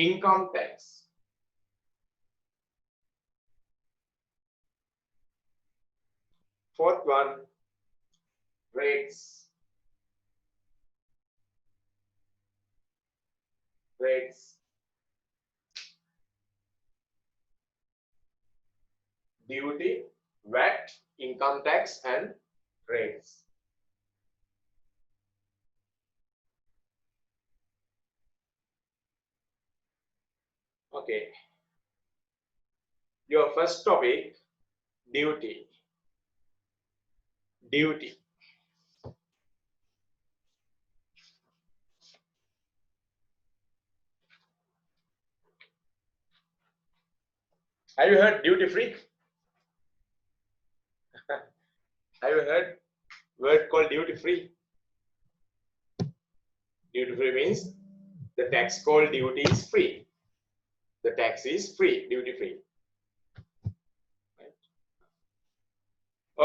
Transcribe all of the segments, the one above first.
income tax. Fourth one, rates. Duty, VAT, income tax, and rates. Okay. Your first topic, duty. Duty. Have you heard duty free? Have you heard word called duty free? Duty free means the tax called duty is free. The tax is free, duty free. Right.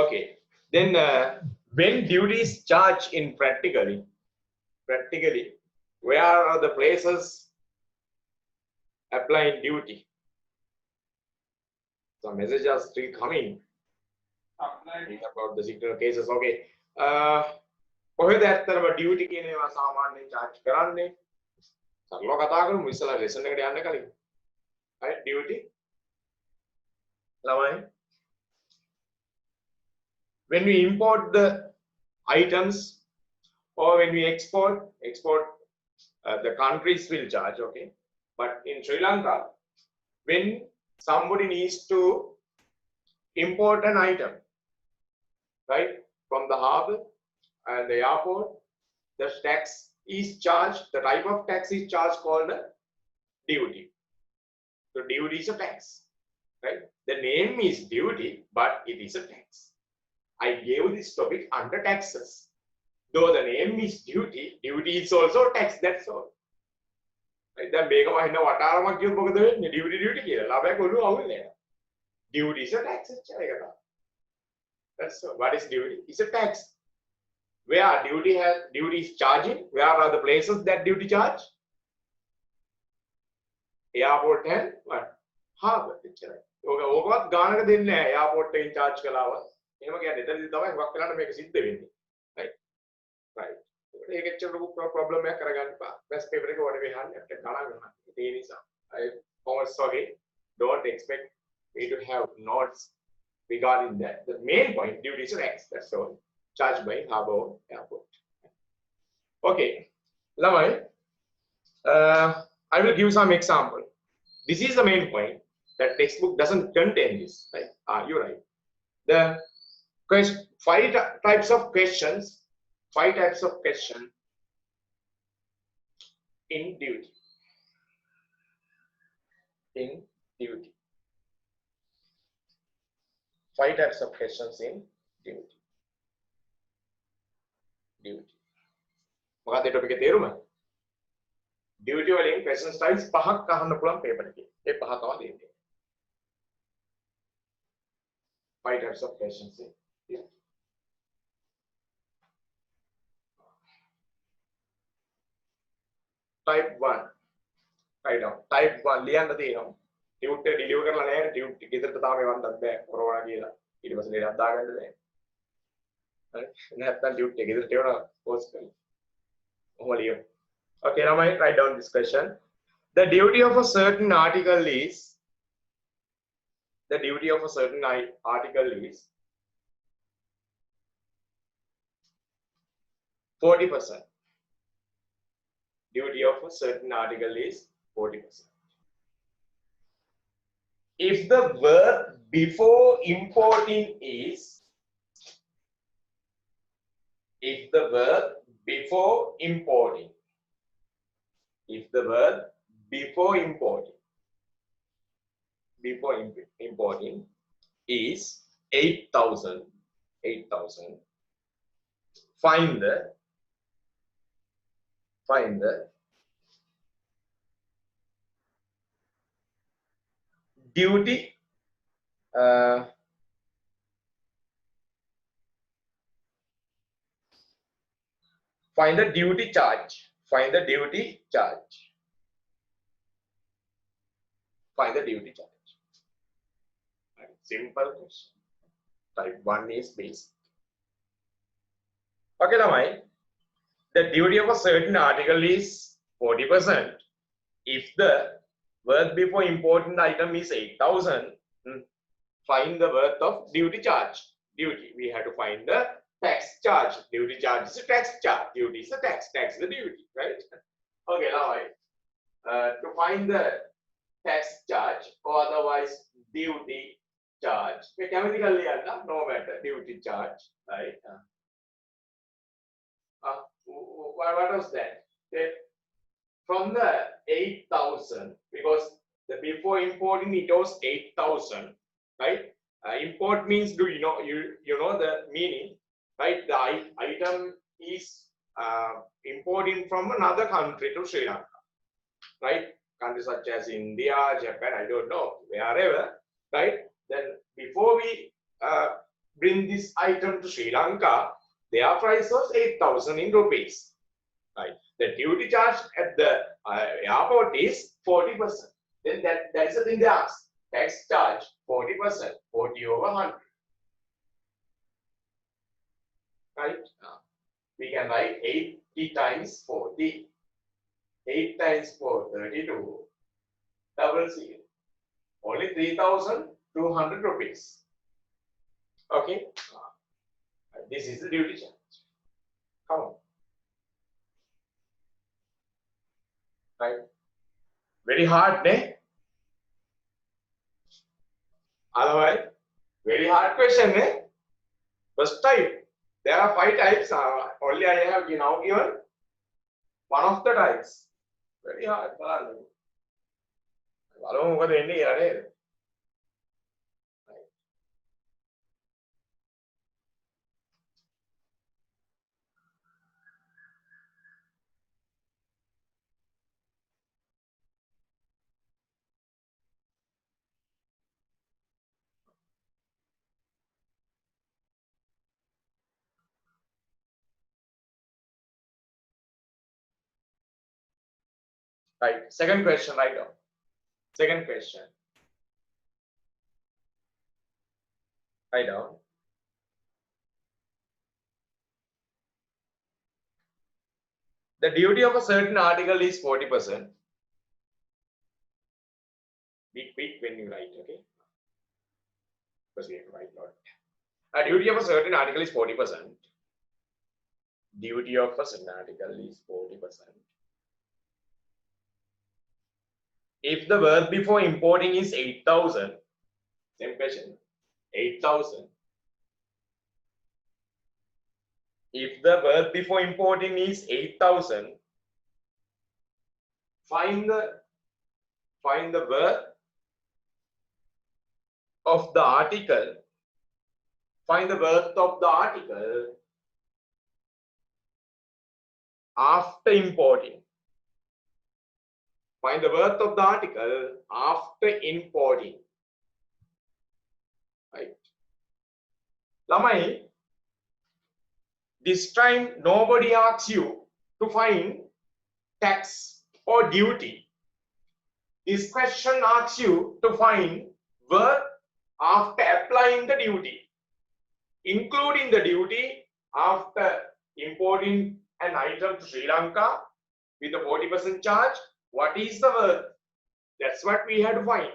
Okay. Then when duty is charged in practically, where are the places applying duty? Some messages are still coming about the signal cases. Okay. කොහෙද ඇත්තටම duty කියන ඒවා සාමාන්‍යයෙන් charge කරන්නේ? සරලව කතා කරමු ඉස්සලා lesson එකට යන්න කලින්. right, duty. ළමයි, when we import the items or when we export, the countries will charge, okay? But in Sri Lanka, when somebody needs to import an item, right, from the harbor and the airport, the tax is charged, the type of tax is charged called a duty. So duty is a tax, right? The name is duty, but it is a tax. I gave this topic under taxes. Though the name is duty, duty is also tax, that's all. Right? Then මේක වහින්න වටාරමක් කියොත් මොකද වෙන්නේ? duty කියලා. ලාභයක් ඔළුව අවුල් නෑ. Duty is a tax. That's all. What is duty? It's a tax. Where duty is charging? Where are the places that duty charge? Airport and what? Harbor. ඕකවත් ගානක දෙන්නේ නැහැ. Airport එකෙන් charge කළාවත්. එහෙම කියන්නේ එතනදී තමයි හුඟක් වෙලාවට මේක සිද්ධ වෙන්නේ. Right. Right. ඒක ඇත්තට ලොකු problem එකක් කරගන්න එපා. Best paper එක වඩ වෙහන්න අපිට ගණන් ගන්න. ඒ නිසා I almost sorry. Don't expect me to have notes regarding that. The main point, duty is tax. That's all. Charged by Harbor Airport. Okay. ළමයි, I will give some example. This is the main point. That textbook doesn't contain this. Right? You're right. The 5 types of questions. 5 types of question in duty. In duty. 5 types of questions in duty. Duty. මොකක්ද ඒ topic එකේ තේරුම? Duty වලින් question styles 5ක් අහන්න පුළුවන් paper එකේ. ඒ 5 තමයි දෙන්නේ. 5 types of questions in duty. Type 1. Write down. Type 1 ලියන්න තියෙනවා. ටියුට් එක ඩිලිවර් කරලා නැහැ. ටියුට් ගෙදරට තාම එවන්නත් බෑ. කොරෝනා කියලා. ඊට පස්සේ ලේඩක් දාගන්න බෑ. හරි. නැත්නම් ටියුට් එක ගෙදරට එවනවා පෝස්ට් කරලා. ඔහොම ලියමු. Okay, now I write down this question. The duty of a certain article is 40%. Duty of a certain article is 40%. If the verb before importing is, if the verb before importing is 8,000, find the duty find the duty charge. Find the duty charge. Right. Simple question. Type 1 is basic. Okay, Lamai. The duty of a certain article is 40%. If the worth before important item is 8,000, find the worth of duty charge. Duty, we have to find the tax charge. Duty charge is a tax charge. Duty is a tax. Tax is the duty, right? Okay, now to find the tax charge or otherwise duty charge. Mechanically, no matter duty charge, right? What was that? From the 8,000, because the before importing it was 8,000, right? Import means, do you know the meaning, right? The item is importing from another country to Sri Lanka, right? Countries such as India, Japan, I don't know, wherever, right? Then before we bring this item to Sri Lanka, their price was 8,000 in rupees, right? The duty charge at the airport is 40%. Then that's the thing they ask. Tax charge 40%, 40 over 100. Right? We can write 80 times 40. 8 times 4, 32. Double zero. Only 3,200 rupees. Okay? This is the duty charge. Come on. Right? Very hard, ne? Otherwise, very hard question, ne? First type. There are 5 types. Only I have now given one of the types. Very hard. Right. Second question, right now. Second question. Write down. The duty of a certain article is 40%. Be quick when you write, okay? Because we have to write a lot. A duty of a certain article is 40%. Duty of a certain article is 40%. If the worth before importing is 8,000, same question, 8,000. If the worth before importing is 8,000, find the worth of the article. Find the worth of the article after importing. Find the worth of the article after importing. Right. Lamai, this time nobody asks you to find tax or duty. This question asks you to find worth after applying the duty, including the duty after importing an item to Sri Lanka with a 40% charge. What is the worth? That's what we have to find.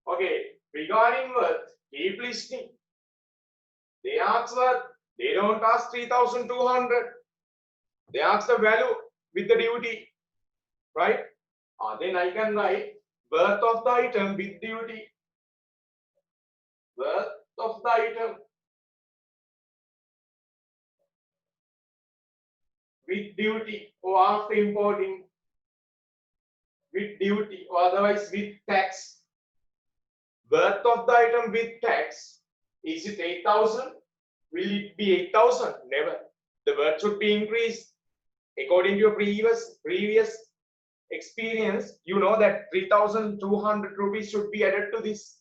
Okay, regarding worth, keep listening. They ask worth, they don't ask 3,200. They ask the value with the duty, right? Then I can write worth of the item with duty. Worth of the item with duty or after importing with duty or otherwise with tax. Worth of the item with tax, is it 8,000? Will it be 8,000? Never. The worth should be increased. According to your previous experience, you know that 3,200 rupees should be added to this.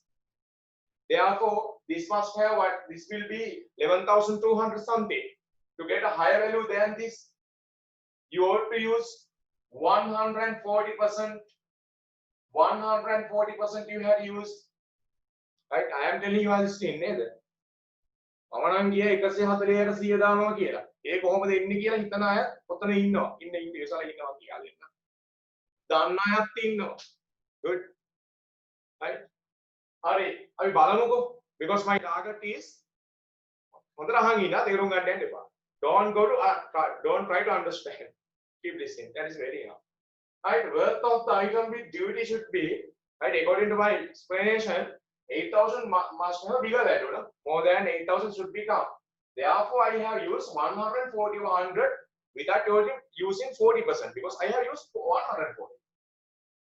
Therefore, this must have what? This will be 11,200 something. To get a higher value than this, you ought to use 140% 140% you had used. Right? I am telling you as in නේද? මම නම් ගියා 140කට 100 දානවා කියලා. ඒ කොහොමද එන්නේ කියලා හිතන අය ඔතන ඉන්නවා. ඉන්න ඉන්දියාවල ඉන්නවා කියලා. දන්න අයත් ඉන්නවා. Good. Right? හරි. අපි බලමුකෝ. Because my target is හොඳට අහන් ඉන්න තේරුම් ගන්න යන්න එපා. Don't go to don't try to understand. Keep listening. That is very enough. Right, worth of the item with duty should be, right, according to my explanation, 8,000 must have a bigger value, no? More than 8,000 should be come. Therefore, I have used 140 or 100 without using 40% because I have used 140.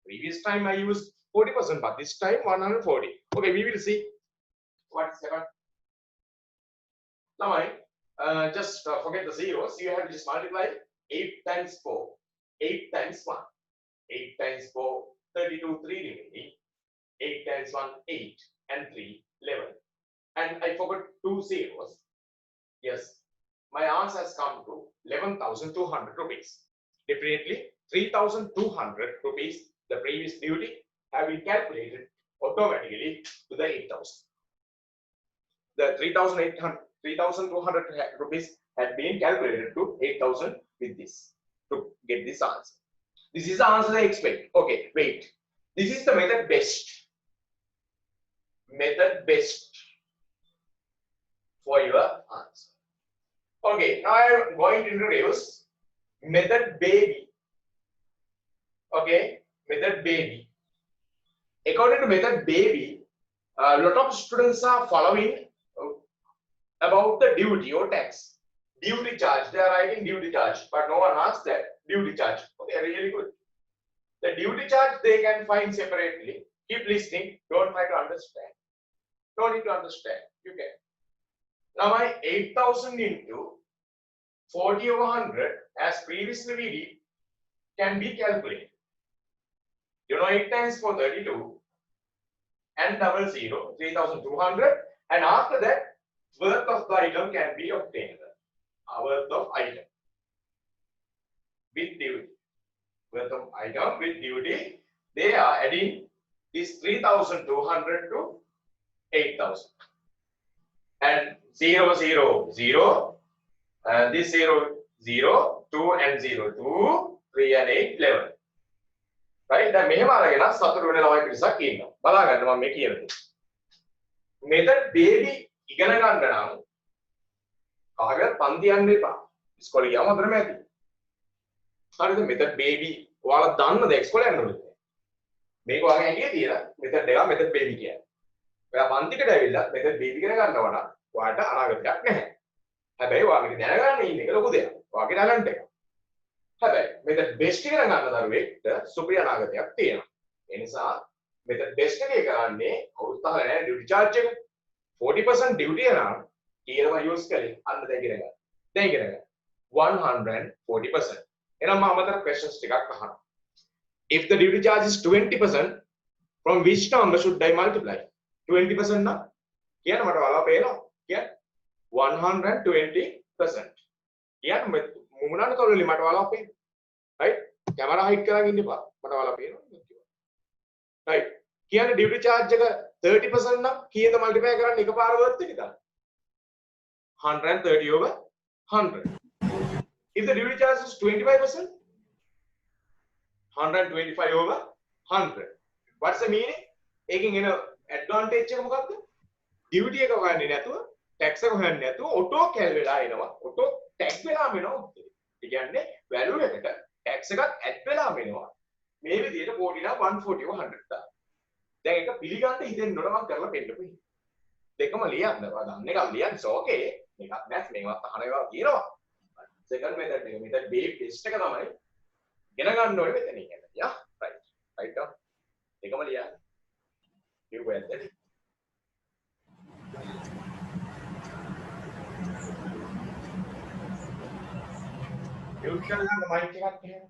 Previous time I used 40%, but this time 140. Okay, we will see. What is second? Now, just forget the zeros. You have to just multiply 8 times 4, 8 times 1. 8 times 4, 32, 3 remaining. 8 times 1, 8, and 3, 11. And I forgot 2 zeros. Yes, my answer has come to 11,200 rupees. Definitely 3,200 rupees, the previous duty, have been calculated automatically to the 8,000. The 3,200 rupees had been calculated to 8,000 with this to get this answer. This is the answer I expect. Okay, wait. This is the method best. Method best for your answer. Okay, now I am going to introduce method baby. Okay, method baby. According to method baby, a lot of students are following about the duty or tax. Duty charge, they are writing duty charge, but no one asks that duty charge. Okay, really good. The duty charge they can find separately. Keep listening, don't try to understand. Don't need to understand, you can. Now my 8,000 into 40 over 100 as previously we did can be calculated. You know 8 times 4, 32 and double 0, 3,200, and after that worth of the item can be obtained. Worth of item with duty. Worth of item with duty, they are adding this 3,200 to 8,000. And 0, 0, 0, and this 0, 0, 2 and 0, 2, 3 and 8, 11. Right? දැන් මෙහෙම අරගෙන සතුරු වෙන ළමයි පිරිසක් ඉන්නවා. බලා ගන්න මම මේ කියන දේ. මෙතන බේබි ඉගෙන ගන්න නම් කාගෙත් පන්ති යන්න එපා. ඉස්කෝලේ ගියාම අතරම ඇති. හරිද? මෙතන බේබි ඔයාලා දන්නද ඉස්කෝලේ යන්න ඕනේ. මේක වගේ ඇඟේ තියලා මෙතන දෙක මෙතන බේබි කියන්නේ. ඔයා පන්තිකට ඇවිල්ලා මෙතන බේබි ඉගෙන ගන්නවා නම් ඔයාට අනාගතයක් නැහැ. හැබැයි ඔයාගේ දැනගන්න ඉන්න එක ලොකු දෙයක්. ඔයාගේ ටැලන්ට් එක. හැබැයි මෙතන බෙස්ට් ඉගෙන ගන්න දරුවෙක්ට සුපිරි අනාගතයක් තියෙනවා. ඒ නිසා මෙතන බෙස්ට් එකේ කරන්නේ කවුරුත් අහලා නැහැ ඩියුටි චාර්ජ් එක 40% ඩියුටි එකනම් කීයදම යූස් කරේ අන්න දැන් ඉගෙන ගන්න. දැන් ඉගෙන ගන්න. 140%. එහෙනම් මම අමතර questions ටිකක් අහනවා. If the duty charge is 20%, from which number should I multiply? 20% නම් කියන්න මට වලව පේනවා. කියන්න 120%. කියන්න මුමුණන තොරලි මට වලව පේනවා. right? කැමරා හයිඩ් කරගෙන ඉන්න එපා. මට වලව පේනවා. right? කියන්න duty charge එක 30% නම් කීයද multiply කරන්නේ එකපාර worth එක දාන්න. 130 over 100. If the duty charge is 25%, 125 over 100. What's the meaning? එකකින් එන advantage එක මොකක්ද? duty එක හොයන්නේ නැතුව, tax එක හොයන්නේ නැතුව auto cal වෙලා එනවා. auto tax වෙලාම එනවා. ඒ කියන්නේ value එකට tax එකත් add වෙලාම එනවා. මේ විදිහට 40 නා 140 over 100 දාන්න. දැන් ඒක පිළිගන්න හිතෙන්න ඕන මම කරලා පෙන්නපු හිත. දෙකම ලියන්න. ඔයා දන්න එක ලියන්න ඕකේ. මේකත් math මේවත් අහන ඒවා කියනවා. second method එක method B test එක තමයි ඉගෙන ගන්න ඕනේ මෙතන ඉන්න. යා right. right down. දෙකම ලියන්න. you went there. you shall have the mic එකක් එහෙම.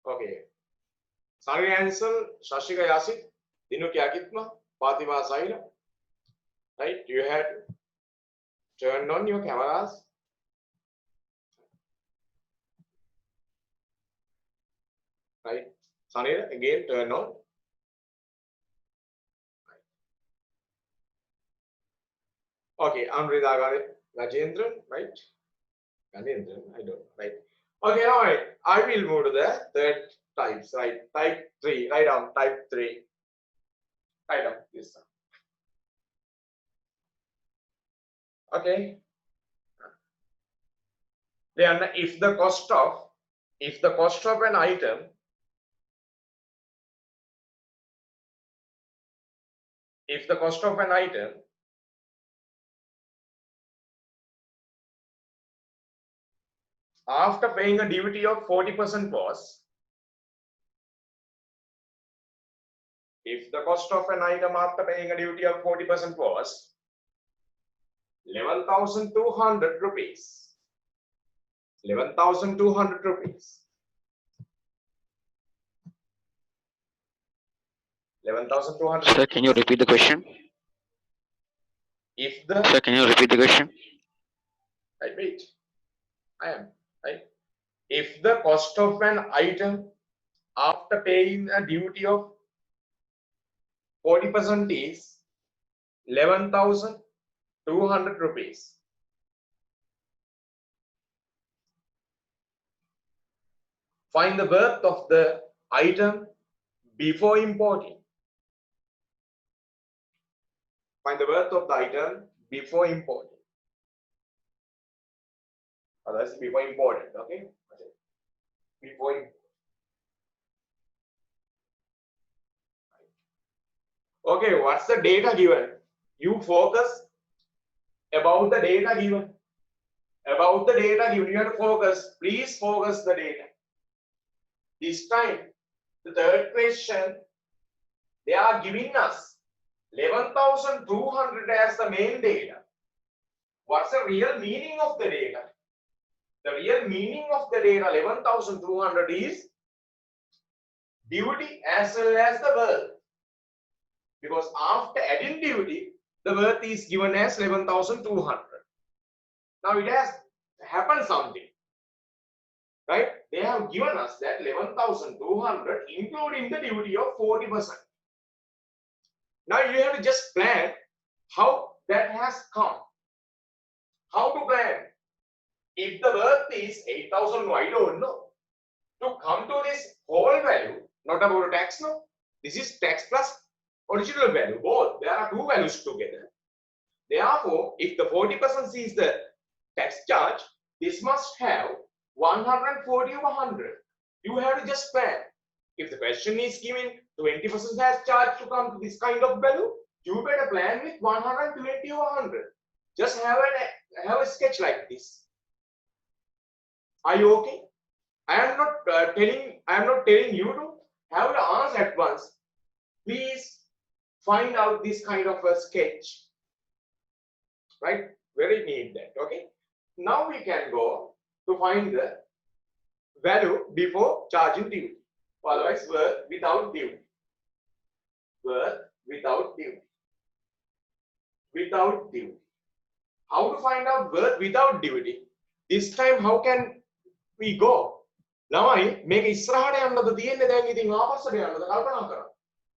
Okay. Sunny Ansel, Shashika Yasit, Dinu Kyakitma, Fatima Zaira. Right? You had turned on your cameras. Right? Sunny, again turn on. Okay, Amrita Rajendran, right? Ganendran, I don't know, right? Okay, all right. I will move to the third types, right? Type 3, write down type 3. Write down this. Okay. Then if the cost of an item after paying a duty of 40% was, if the cost of an item after paying a duty of 40% was 11,200 rupees. 11,200 rupees. 11,200. Sir, can you repeat the question? Sir, can you repeat the question? Right, wait. I am right. If the cost of an item after paying a duty of 40% is 11,200 rupees. Find the worth of the item before importing. Find the worth of the item before importing. Otherwise, before importing, okay? Before importing. Okay, what's the data given? You focus about the data given. About the data given, you have to focus. Please focus the data. This time, the third question, they are giving us 11,200 as the main data. What's the real meaning of the data? The real meaning of the data 11,200 is duty as well as the worth. Because after adding duty, the worth is given as 11,200. Now it has happened something. Right? They have given us that 11,200 including the duty of 40%. Now you have to just plan how that has come. How to plan? If the worth is 8,000, I don't know. To come to this whole value, not about tax, no. This is tax plus original value, both. There are two values together. Therefore, if the 40% is the tax charge, this must have 140 over 100. You have to just plan. If the question is given 20% tax charge to come to this kind of value, you better plan with 120 over 100. Just have a sketch like this. Are you okay? I am not telling you to have the answer at once. Please find out this kind of a sketch. Right? Very neat that. Okay. Now we can go to find the value before charging duty. Otherwise, worth without duty. Worth without duty. Without duty. How to find out worth without duty? This time, how can we go? ළමයි මේක ඉස්සරහට යන්නද තියෙන්නේ දැන් ඉතින් ආපස්සට යන්නද කල්පනා කරා.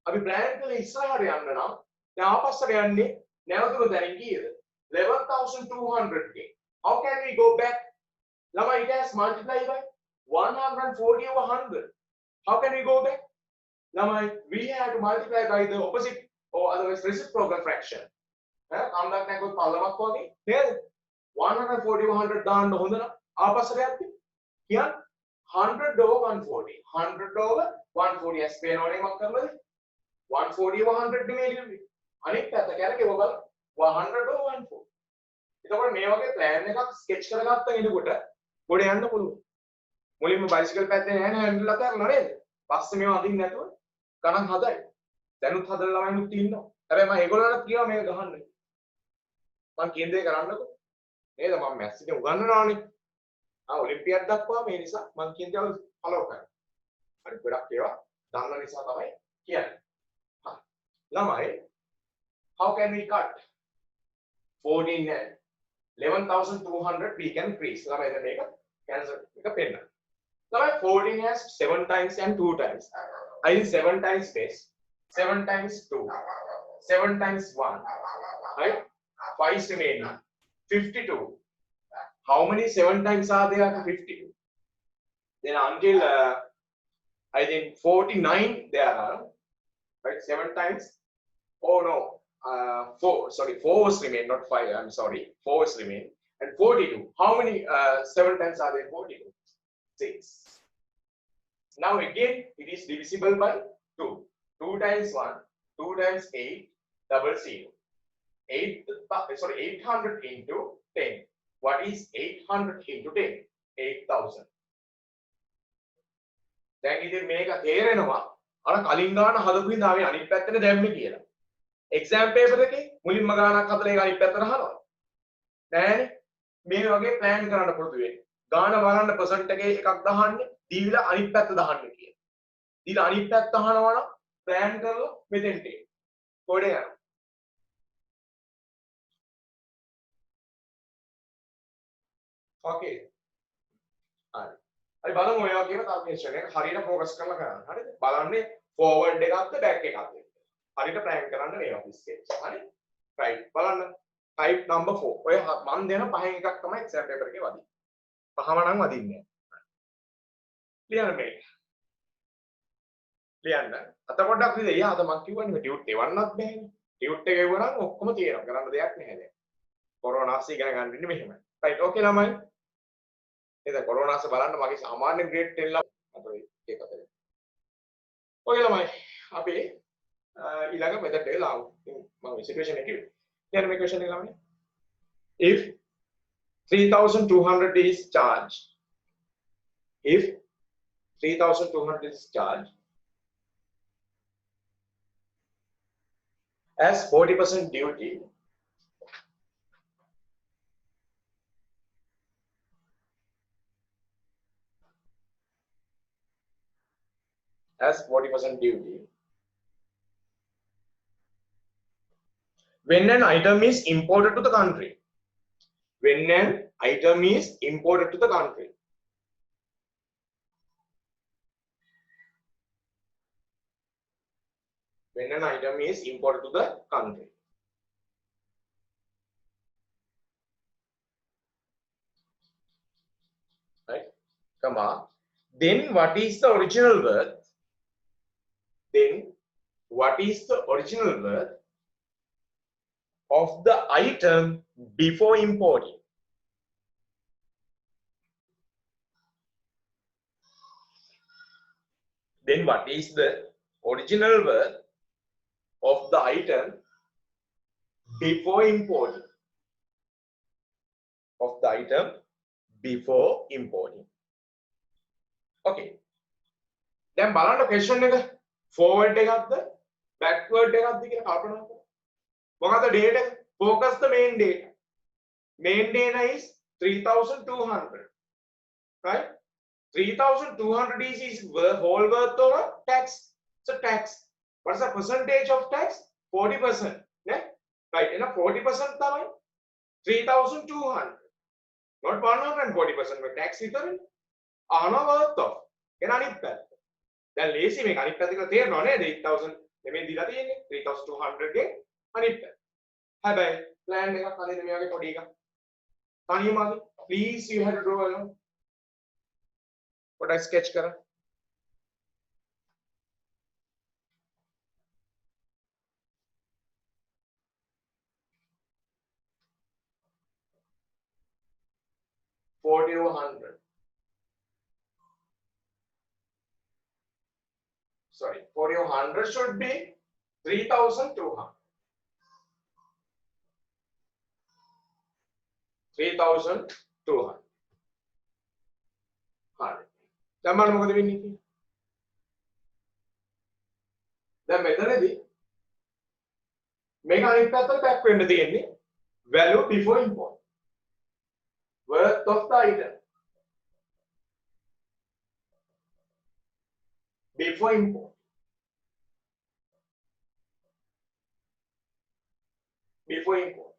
අපි ප්ලෑන් කළේ ඉස්සරහට යන්න නම් දැන් ආපස්සට යන්නේ නැවතුණු දැනින් කීයද? 11,200 ගේ. How can we go back? ළමයි it has multiplied by 140 over 100. How can we go back? ළමයි we have to multiply by the opposite or otherwise reciprocal fraction. කන්දක් නැගොත් පල්ලමක් වගේ නේද? 140 100 දාන්න හොඳ නම් ආපස්සට යද්දි කියන්න 100 over 140 100 over 140 as පේනවනේ මම කරලාද 140 over 100 නෙමෙයි ලියන්නේ අනිත් පැත්ත කැරකෙව බලන්න 100 over 140 එතකොට මේ වගේ plan එකක් sketch කරගත්ත කෙනෙකුට ගොඩ යන්න පුළුවන් මුලින්ම බයිසිකල් පැත්තේ නැහැ හැන්ඩල් එක කරලා නේද පස්සේ මේව අදින්න නැතුව ගණන් හදයි දැනුත් හදලා ළමයිනුත් ඉන්නවා හැබැයි මම ඒගොල්ලන්ට කියනවා මේක ගහන්න මම කියන දේ කරන්නකෝ නේද මම මැත්ස් එකේ උගන්වනවානේ ඔලිම්පියාඩ් දක්වා මේ නිසා මම කියන දේ ෆලෝ කරනවා හරි ගොඩක් ඒවා දන්න නිසා තමයි කියන්නේ හරි ළමයි how can we cut 14 and 11200 we can increase ළමයි දැන් මේක cancel එක පෙන්නන්න ළමයි 14 has 7 times and 2 times I think 7 times base 7 times 2 7 times 1 right 5 is remaining 52 how many 7 times are there 52 then until I think 49 there are right 7 times oh no 4 sorry 4 was remain not 5 I'm sorry 4 is remain and 42 how many 7 times are there 42 6 now again it is divisible by 2 2 times 1 2 times 8 double 0 8 sorry 800 into 10 what is 800 into 10 8000 දැන් ඉතින් මේක තේරෙනවා අර කලින් ගාන හදපු ඉඳන් ආවේ අනිත් පැත්තට දැම්මේ කියලා එක්සෑම් පේපර් එකේ මුලින්ම ගානක් හදලා ඒක අනිත් පැත්තට අහනවා නෑනේ මේ වගේ ප්ලෑන් කරන්න පුරුදු වෙන්න ගාන බලන්න පර්සන්ට් එකේ එකක් දාන්න දීලා අනිත් පැත්ත දාන්න කියලා දීලා අනිත් පැත්ත අහනවා නම් ප්ලෑන් කරලා මෙතෙන්ට එන්න කොහෙද යනවා okay හරි බලමු ඔය වගේම තව ක්වෙස්චන් එක හරියට ફોකස් කරලා කරන්න හරිද බලන්නේ ෆෝවර්ඩ් එකක්ද බෑක් එකක්ද හරියට ප්ලෑන් කරන්න මේ ඔෆිස් ස්කෙච් හරි රයිට් බලන්න type number 4 ඔය මම දෙන පහෙන් එකක් තමයි එක්සෑම් පේපර් එකේ වදින්නේ පහම නම් වදින්නේ ලියන්න මේක ලියන්න අත පොඩ්ඩක් විදිහේ අද මම කිව්වනේ ටියුට් එවන්නත් බෑනේ ටියුට් එක එවුවනම් ඔක්කොම තියෙනවා කරන්න දෙයක් නැහැ දැන් කොරෝනාස් ඉගෙන ගන්න ඉන්නේ මෙහෙමයි රයිට් ඕකේ ළමයි එතන කොරෝනාස් බලන්න මගේ සාමාන්‍ය ග්‍රේඩ් 10 ලා අතේ ඒක අතේ ඔය ළමයි අපි ඊළඟ මෙතඩ් එක ලාමු මම සිටුේෂන් එක කිව්වේ කියන මේ ක්වෙස්චන් එක ළමයි if 3200 is charged if 3200 is charged as 40% duty as 40% duty when an item is imported to the country when an item is imported to the country when an item is imported to the country right comma then what is the original worth then what is the original worth of the item before importing then what is the original worth of the item before importing of the item before importing okay දැන් බලන්න question එක forward එකක්ද backward එකක්ද කියලා කල්පනා කරන්න මොකද්ද data focus the main data is 3200 right 3200 is whole worth of tax so tax what's the percentage of tax 40% yeah right enough 40% තමයි 3200 not 140% but tax විතරනේ අහනවා worth of කියන අනිත් පැත්ත දැන් ලේසි මේක අනිත් පැත්ත කියලා තේරෙනව නේද 8000 නෙමෙයි දීලා තියෙන්නේ 3200 ගේ අනිත් පැත්ත හැබැයි plan එකක් අදින්න මේ වගේ පොඩි එකක් තනියම අදින්න please you have to draw alone පොඩ්ඩක් sketch කරන්න 40 over 100. Sorry, 40 over 100 should be 3,200. 3,200. දැන් බලන්න මොකද වෙන්නේ කියලා. දැන් මෙතනදී මේක අනිත් පැත්තට back වෙන්න තියෙන්නේ value before import. Worth of the item. Before import. Before import.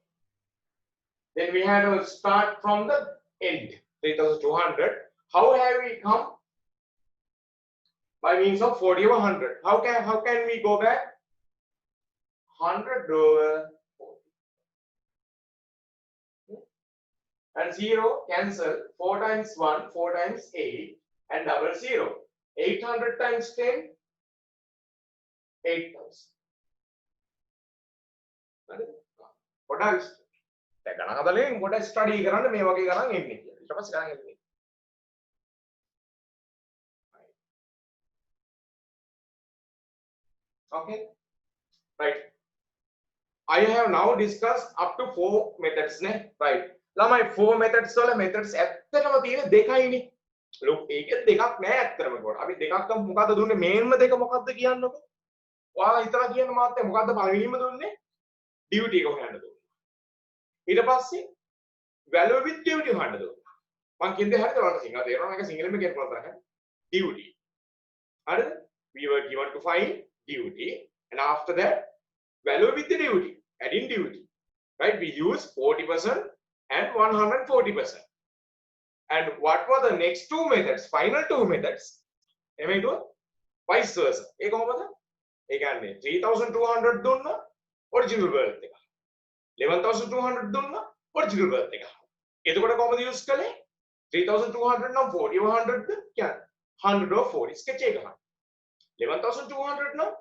Then we had to start from the end, 3,200. How have we come? By means of 40 over 100. How can we go back? 100 over 40. And 0 cancel. 4 times 1, 4 times 8, and double 0. 800 times 10, 8,000. What else? ගණන් හදලා පොඩ්ඩක් study කරන්න මේ වගේ ගණන් එන්නේ කියලා. ඊට පස්සේ ගණන් එන්නේ. Okay, right. I have now discussed up to 4 methods නේ, right. ළමයි 4 methods වල methods ඇත්තටම තියෙන දෙකයිනේ. look ඒකෙත් දෙකක් නෑ ඇත්තටම කොට. අපි දෙකක් ගමු. මොකද්ද දුන්නේ? මේන්ම දෙක මොකද්ද කියන්නකො? ඔයාලා හිතලා කියන්න මාත්‍ය මොකද්ද පළවෙනිම දුන්නේ? duty එක හොයන්න දුන්නා. ඊට පස්සේ value with duty හොයන්න දුන්නා. මම කියන්නේ හරියට ඔයාලට සිංහල තේරෙනවා මේක සිංහලෙම කියන්න පුළුවන් තරම්. duty. හරිද? We were given to find duty, and after that value with the duty, adding duty, right? We use 40% and 140%. And what were the next two methods? Final two methods. Vice versa. ඒ කොහොමද? ඒ කියන්නේ 3,200 දුන්නා original worth එක. 11,200 දුන්නා original worth එක. එතකොට කොහොමද use කළේ? 3,200 නම් 40 over 100 ද කියන්නේ 100 over 40 sketch එක ගන්න. 11,200 නම්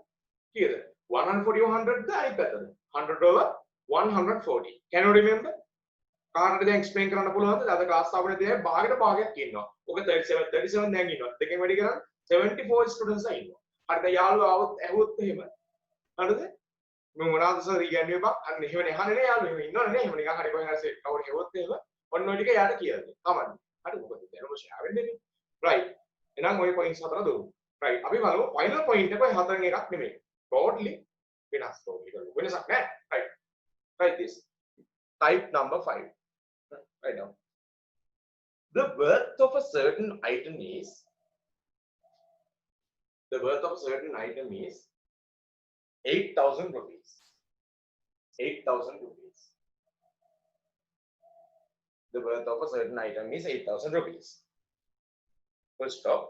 කීයද? 140 over 100 ද අනිත් පැත්තද? 100 over 140. Can you remember? කාටද දැන් explain කරන්න පුළුවන්ද? අද ක්ලාස් ආවනේ දැන් භාගයක් ඉන්නවා. ඔක 37 දැන් ඉන්නවා. දෙකෙන් වැඩි කරන් 74 students ඉන්නවා. හරිද? යාළුවා આવොත් ඇහුවොත් එහෙම. හරිද? මම මොනවාද සර් කියන්නේ බා? අන්න එහෙමනේ අහන්නේ නේ යාළුවෝ. එහෙම ඉන්නවනේ නේ. එහෙම නිකන් හරි කොහෙන් හරි කවුරු හෙවොත් එහෙම ඔන්න ඔය ටික යාට කියලා දෙන්න. තමයි. හරි මොකද දැනුම share වෙන්නේ නේ. right. එහෙනම් ඔය points හතර දුන්නු. right. අපි බලමු final point එක ඔය හතරෙන් එකක් නෙමෙයි. totally වෙනස්. totally වෙනසක් නෑ. right. right this. Type number 5. Right now. The worth of a certain item is 8,000 rupees. 8,000 rupees. The worth of a certain item is 8,000 rupees. Full stop.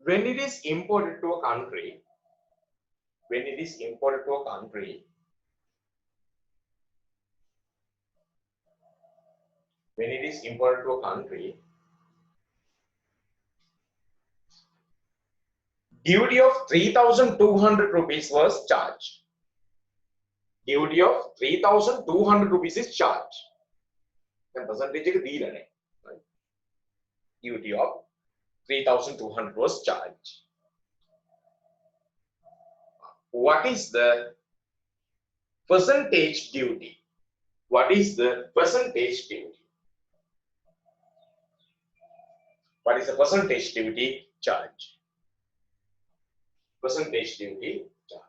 When it is imported to a country, when it is imported to a country, duty of 3,200 rupees was charged. Duty of 3,200 rupees is charged. The percentage එක දීලා නැහැ. Right? Duty of 3,200 was charged. What is the percentage duty? What is the percentage duty? What is the percentage duty charge? Percentage duty charge.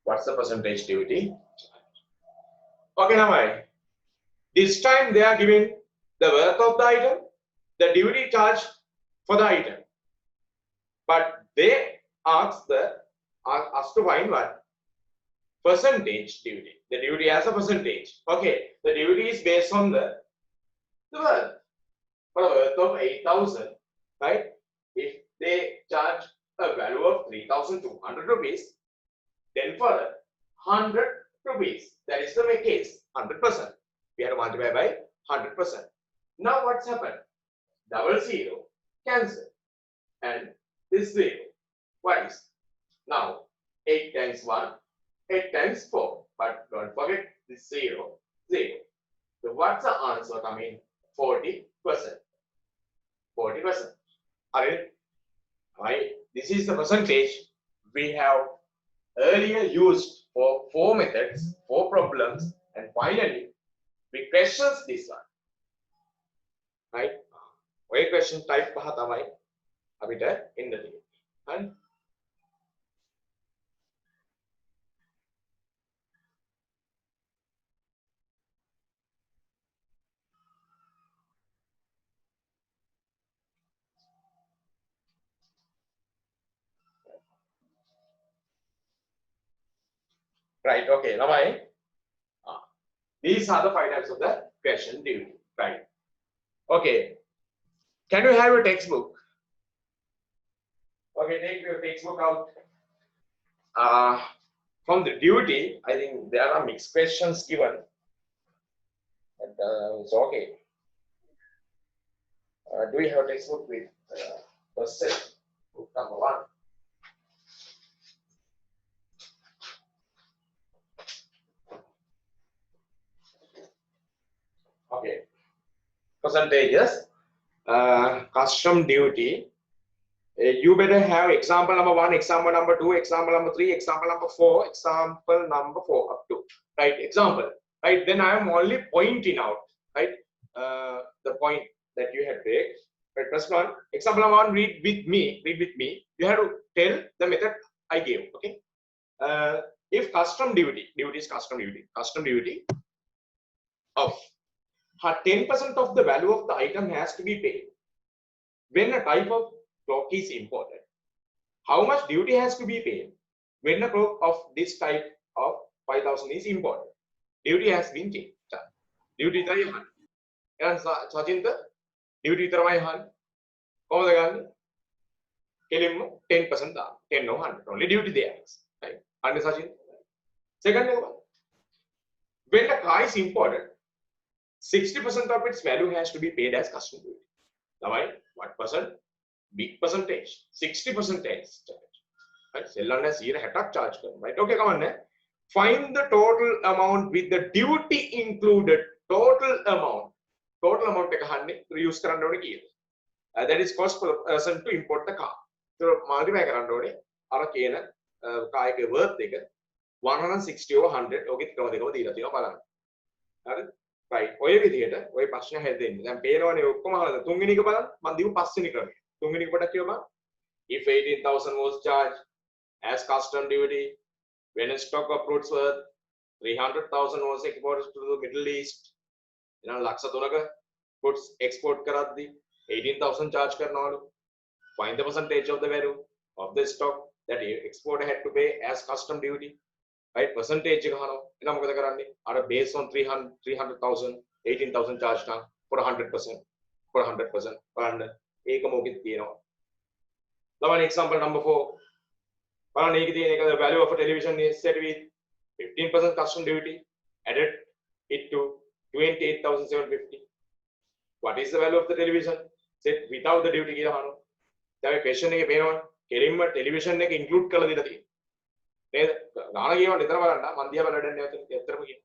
What's the percentage duty charge? Okay, now this time they are giving the worth of the item, the duty charge for the item, but they ask us to find what? Percentage duty. The duty as a percentage. Okay, the duty is based on the worth. For a worth of 8,000, right? If they charge a value of 3,200 rupees, then for 100 rupees, that is the case, 100%. We have to multiply by 100%. Now what's happened? Double 0 cancel, and this 0. twice. Now 8 times 1, 8 times 4. But don't forget this 0, 0. So what's the answer coming? 40%. 40%. Right? This is the percentage we have earlier used for 4 methods, 4 problems, and finally we questions this one. Right? ඔය question type පහ තමයි අපිට එන්න තියෙන්නේ. හරි? Right, okay, ළමයි. These are the 5 types of the question duty. Right. Okay. Can you have your textbook? Okay, take your textbook out. From the duty, I think there are mixed questions given. But, it's okay. Do we have a textbook with first set, book number 1? Okay. Percentages. Custom duty. You better have example number 1, example number 2, example number 3, example number 4, example number 4 up to. Right, example. Right, then I am only pointing out, right, the point that you have read. Right, first one, example number 1, read with me. You have to tell the method I gave. Okay. If custom duty is custom duty of 10% of the value of the item has to be paid when a type of clock is imported. How much duty has to be paid when a clock of this type of 5,000 is imported? Duty has been changed. Duty is high. And Sachinta, duty is high. How the 10% 10 no 100 only duty there is. Right? And Sachin. Second, when the car is imported, 60% of its value has to be paid as custom duty. Now, what percent? Big percentage. 60% charge. Right? Seller has here charge. Right? Okay, come on. Find the total amount with the duty included. Total amount. Total amount use that is cost per person to import the car. So, multiply worth 160 or 100. Right. ඔය විදිහට ඔය ප්‍රශ්න හැදෙන්නේ. දැන් පේනවනේ ඔක්කොම අහලා. තුන්වෙනි එක බලන්න. මම දීපු පස්වෙනි ක්‍රමය. තුන්වෙනි එක පොඩක් කියවපන්. If 18,000 was charged as custom duty when a stock of fruits worth 300,000 was exported to the Middle East. එහෙනම් ලක්ෂ 3ක goods export කරද්දී 18,000 charge කරනවලු. Find the percentage of the value of the stock that exporter had to pay as custom duty. Right, percentage එක අහනවා. එහෙනම් මොකද කරන්නේ? අර based on 300,000 18,000 charge now for 100%. බලන්න ඒක මොකෙද තියෙනවා. ළමයි example number 4. බලන්න ඒකේ තියෙන එක the value of a television is set with 15% custom duty added it to 28,750. What is the value of the television set without the duty කියලා අහනවා. දැන් මේ question එකේ පේනවා කෙලින්ම television එක include කරලා දීලා තියෙනවා. නේද? ගාන කියවන්න එතන බලන්න මන් දිහා බලන්න ඇත්තටම කියන.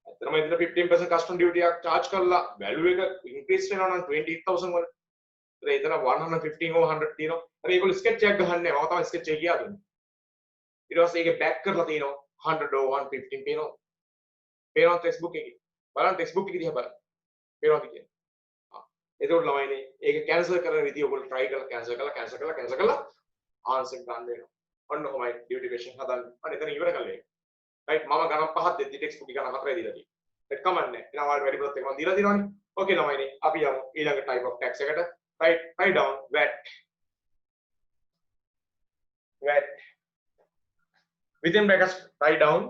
ඇත්තටම ඉතින් 15% custom duty එක charge කරලා value එක increase වෙනවා නම් 28,000 වල. ඒතර එතන 115 or 100 තියෙනවා. හැබැයි ඒගොල්ලෝ sketch එකක් ගහන්නේ නැහැ. මම තමයි sketch එක කියා දුන්නේ. ඊට පස්සේ ඒකේ back කරලා තියෙනවා 100 or 115 පේනවා. පේනවා textbook එකේ. බලන්න textbook එක දිහා බලන්න. පේනවද කියන්නේ? එතකොට ළමයිනේ ඒක cancel කරන විදිය ඔයගොල්ලෝ try කරලා cancel කරලා answer ගන්න වෙනවා. ඔන්න කොහොමයි duty question හදන්න. අන්න එතන ඉවර කළේ. right මම ගණන් පහක් දෙද්දි textbook එක ගණන් හතරයි දීලා තියෙන්නේ. ඒත් කමන්නේ. එහෙනම් ඔයාලට වැඩි ප්‍රොත් එක මම දීලා දිනවනේ. okay ළමයිනේ අපි යමු ඊළඟ type of tax එකට. write down VAT. Within brackets write down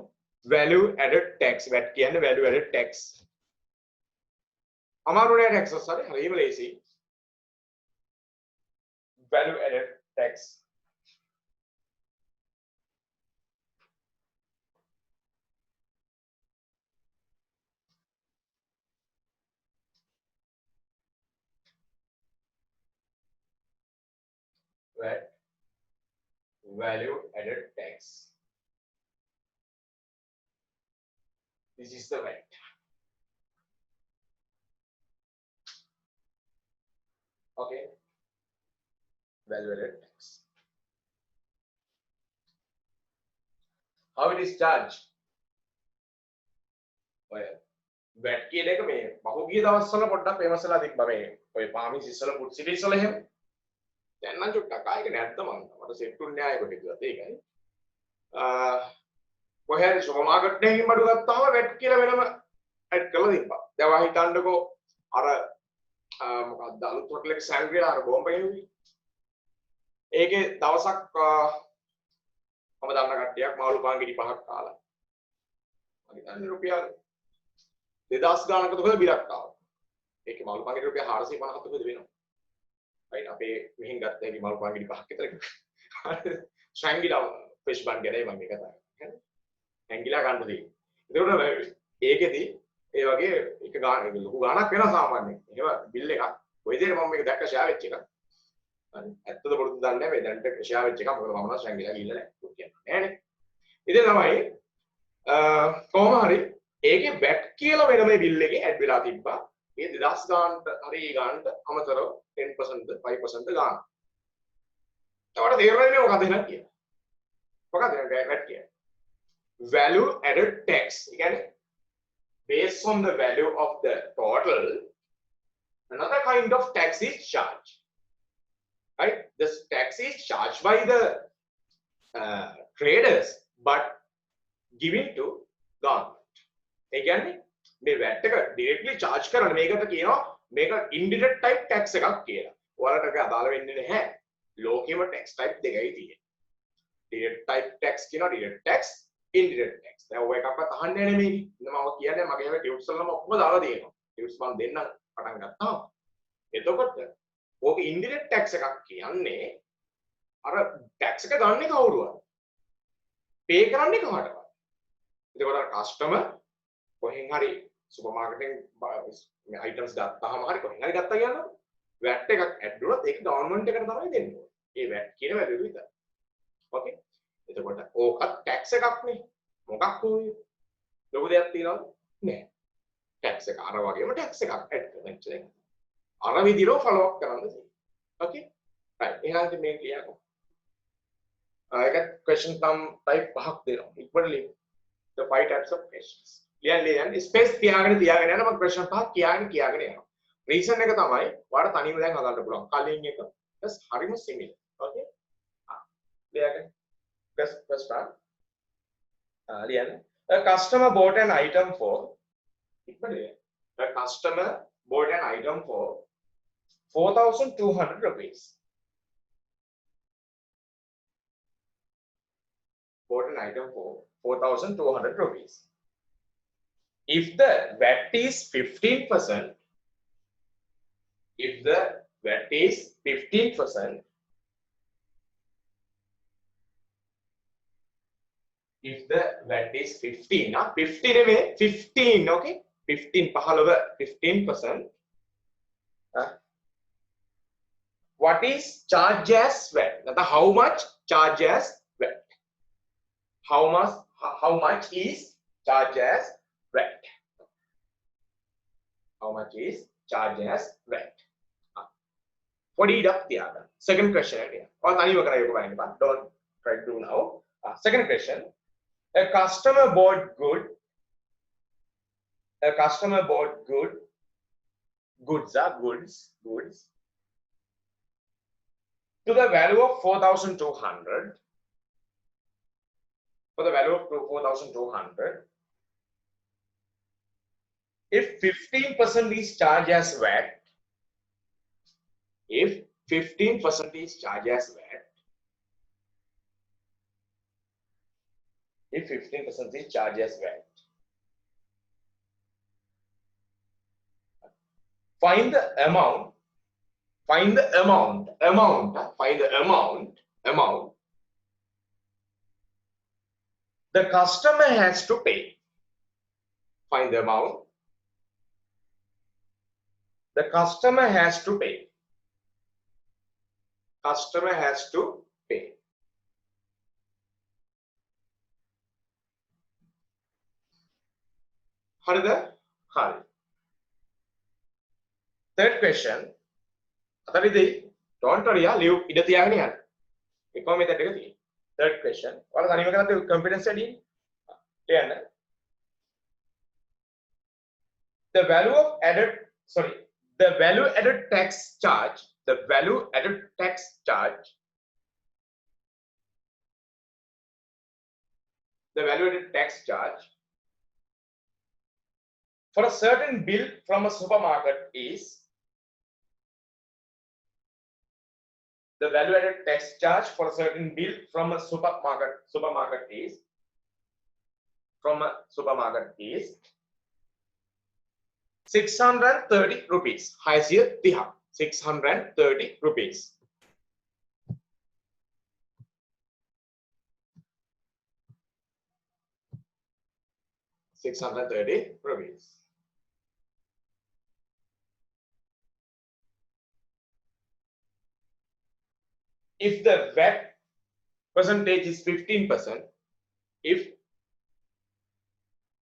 value added tax. VAT කියන්නේ value added tax. අමාරු නෑ tax හරි හරිම ලේසි. value added tax. VAT value added tax. This is the VAT. Okay. Value added tax. How it is charged? Well, VAT කියන එක මේ පහුගිය දවස්වල පොඩ්ඩක් famous වෙලා තිබ්බා මේ ඔය පාමිස් ඉස්සල food cities වල එහෙම. දැන් නම් චුට්ටක් ආයෙක නැද්ද මට සෙට් උන්නේ ආයෙ කොහෙද ඒකයි. කොහේ හරි සුපර් මාකට් එකකින් බඩු ගත්තාම VAT කියලා වෙනම ඇඩ් කරලා තිබ්බා. දැන් වා හිතන්නකෝ අර මොකක්ද අලුත් හොටල් එක සැන්ග්‍රිලා අර බෝම්බේ නෙවෙයි. ඒකේ දවසක් මම දන්න කට්ටියක් මාළු පාන් ගෙඩි 5ක් කාලා. මම හිතන්නේ රුපියල් 2000 ගානකට කොහෙද බිලක් ආවා. ඒකේ මාළු පාන් ගෙඩි රුපියල් 450ක් කොහෙද වෙනවා. right අපේ මෙහෙන් ගත්ත හැකි මාළු පාන් ගෙඩි 5ක් විතර. සැන්ග්‍රිලා ෆිෂ් බන් ගැලේ මම මේ කතා කරන්නේ. ඇංගිලා ගන්න තියෙන්නේ. ඒකට ඒකෙදි ඒ වගේ එක ගාන ලොකු ගාණක් වෙනවා සාමාන්‍යයෙන්. එහෙම බිල් එකක්. ඔය විදිහට මම මේක දැක්ක ෂෙයා වෙච්ච එකක්. හරි. ඇත්තද බොරුද දන්නේ නැහැ. මේ දැන්ට ෂෙයා වෙච්ච එකක්. මොකද මම නම් සැංගිලා ගිහිල්ලා නැහැ. කියන්නේ නෑනේ. ඉතින් තමයි කොහොම හරි ඒකේ VAT කියලා වෙන මේ බිල් එකේ ඇඩ් වෙලා තිබ්බා. මේ 2000 ගානට හරි ඒ ගානට අමතරව 10% 5% ගාන. ඒවට තේරෙන්නේ මොකක්ද එහෙනම් කියන්නේ. මොකක්ද VAT කියන්නේ? Value added tax. Again, based on the value of the total, another kind of tax is charged. Right? This tax is charged by the traders, but given to government. Again, මේ VAT එක directly charge කරන මේකට කියනවා මේක indirect type tax එකක් කියලා. ඔයාලට ඒක අදාළ වෙන්නේ නැහැ. ලෝකෙම tax type දෙකයි තියෙන්නේ. direct type tax කියනවා direct tax, indirect tax. දැන් ඔය එකක්වත් අහන්නේ නැහැ මේක. මම කියන්නේ මගේ මේ ටියුට්ස් වලම ඔක්කොම දාලා තියෙනවා. ටියුට්ස් මම දෙන්නම් පටන් ගත්තා. එතකොට ඕක indirect tax එකක් කියන්නේ අර tax එක ගන්නේ කවුරුවද? pay කරන්නේ කාටද? එතකොට කස්ටමර් කොහෙන් හරි සුපර් මාකට් එකෙන් මේ අයිටම්ස් ගත්තාම හරි කොහෙන් හරි ගත්තා කියනවා VAT එකක් ඇඩ් වුණොත් ඒක ගවර්න්මන්ට් එකට තමයි දෙන්නේ. ඒ VAT කියන වැලියු විතර. ඕකේ. එතකොට ඕකත් ටැක්ස් එකක් නේ. මොකක් ඕයි? ලොකු දෙයක් තියනවද? නෑ. ටැක්ස් එක අර වගේම ටැක්ස් එකක් ඇඩ් කරනවා. අර විදිහට ෆලෝ අප් කරන්න තියෙනවා. ඕකේ. right. එහෙනම් ඉතින් මේක කියනවා. ඒක question type පහක් දෙනවා. ඉක්මනට ලියන්න. the 5 types of questions. ලියන්න ස්පේස් තියාගෙන යන මම question පහක් කියාගෙන යනවා. reason එක තමයි ඔයාලට තනියම දැන් හදන්න පුළුවන්. කලින් එක just හරිම similar. okay. ලියන්න. First one. A customer bought an item for a customer bought an item for 4,200 rupees. Bought an item for 4,200 rupees. If the VAT is 15%, if the VAT is 15%, if the VAT is 15, 15, okay, 15%, what is charge as VAT? How much charge as VAT? How much is charge as VAT? How much is charge as VAT? What is up there? Second question again. Or don't try to do now. Second question. A customer bought goods to the value of 4,200. For the value of 4,200, if 15% is charged as VAT, if 15% is charged as VAT, if 15% is charged as VAT, find the amount. The customer has to pay. Find the amount. The customer has to pay. Customer has to pay. හරිද? හරි. Third question. අතරිදී don't worry leave ඉඩ තියාගෙන යන්න. එකම method එක තියෙනවා. Third question. ඔයාලා තනියම කරද්දී confidence වැඩි. ලියන්න. The value added tax charge for a certain bill from a supermarket is the value added tax charge for a certain bill from a supermarket is 630 rupees. 630 rupees. ₹630. If the VAT percentage is 15%, if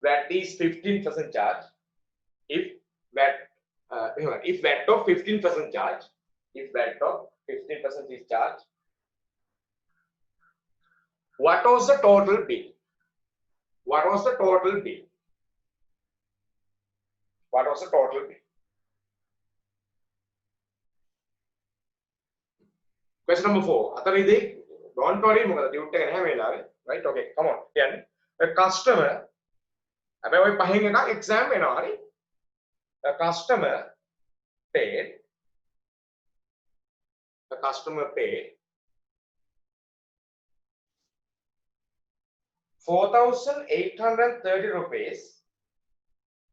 VAT is 15% charge, if VAT of 15% charge, if VAT of 15% is charged, what was the total bill? What was the total bill? What was the total bill? Question number 4. අතරිදී don't worry මොකද tute එක නැහැ මේ වෙලාවේ. Right? Okay, come on. කියන්නේ a customer හැබැයි ඔය පහෙන් එකක් exam වෙනවා හරි. A customer paid 4,830 rupees.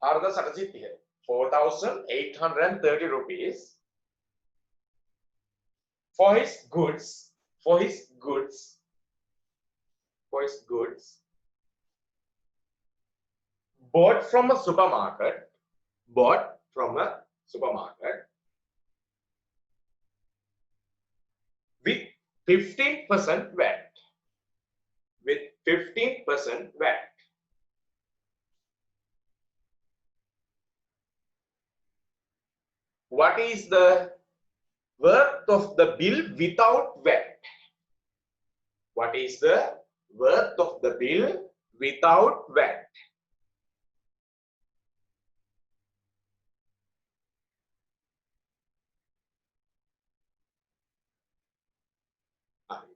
Arda Satajit here. 4,830 rupees for his goods bought from a supermarket with 15% VAT. What is the worth of the bill without VAT? What is the worth of the bill without VAT?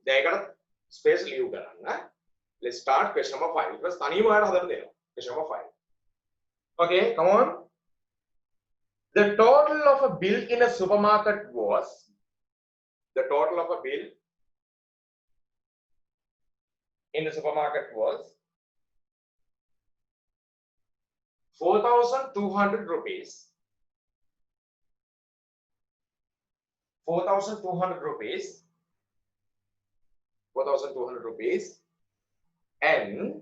දැන් space leave කරන්න. Let's start question number 5. ඊට පස්සේ තනියම ඔයාලට හදන්න දෙනවා. Question number 5. Okay, come on. The total of a bill in a supermarket was 4,200 rupees. 4,200 rupees and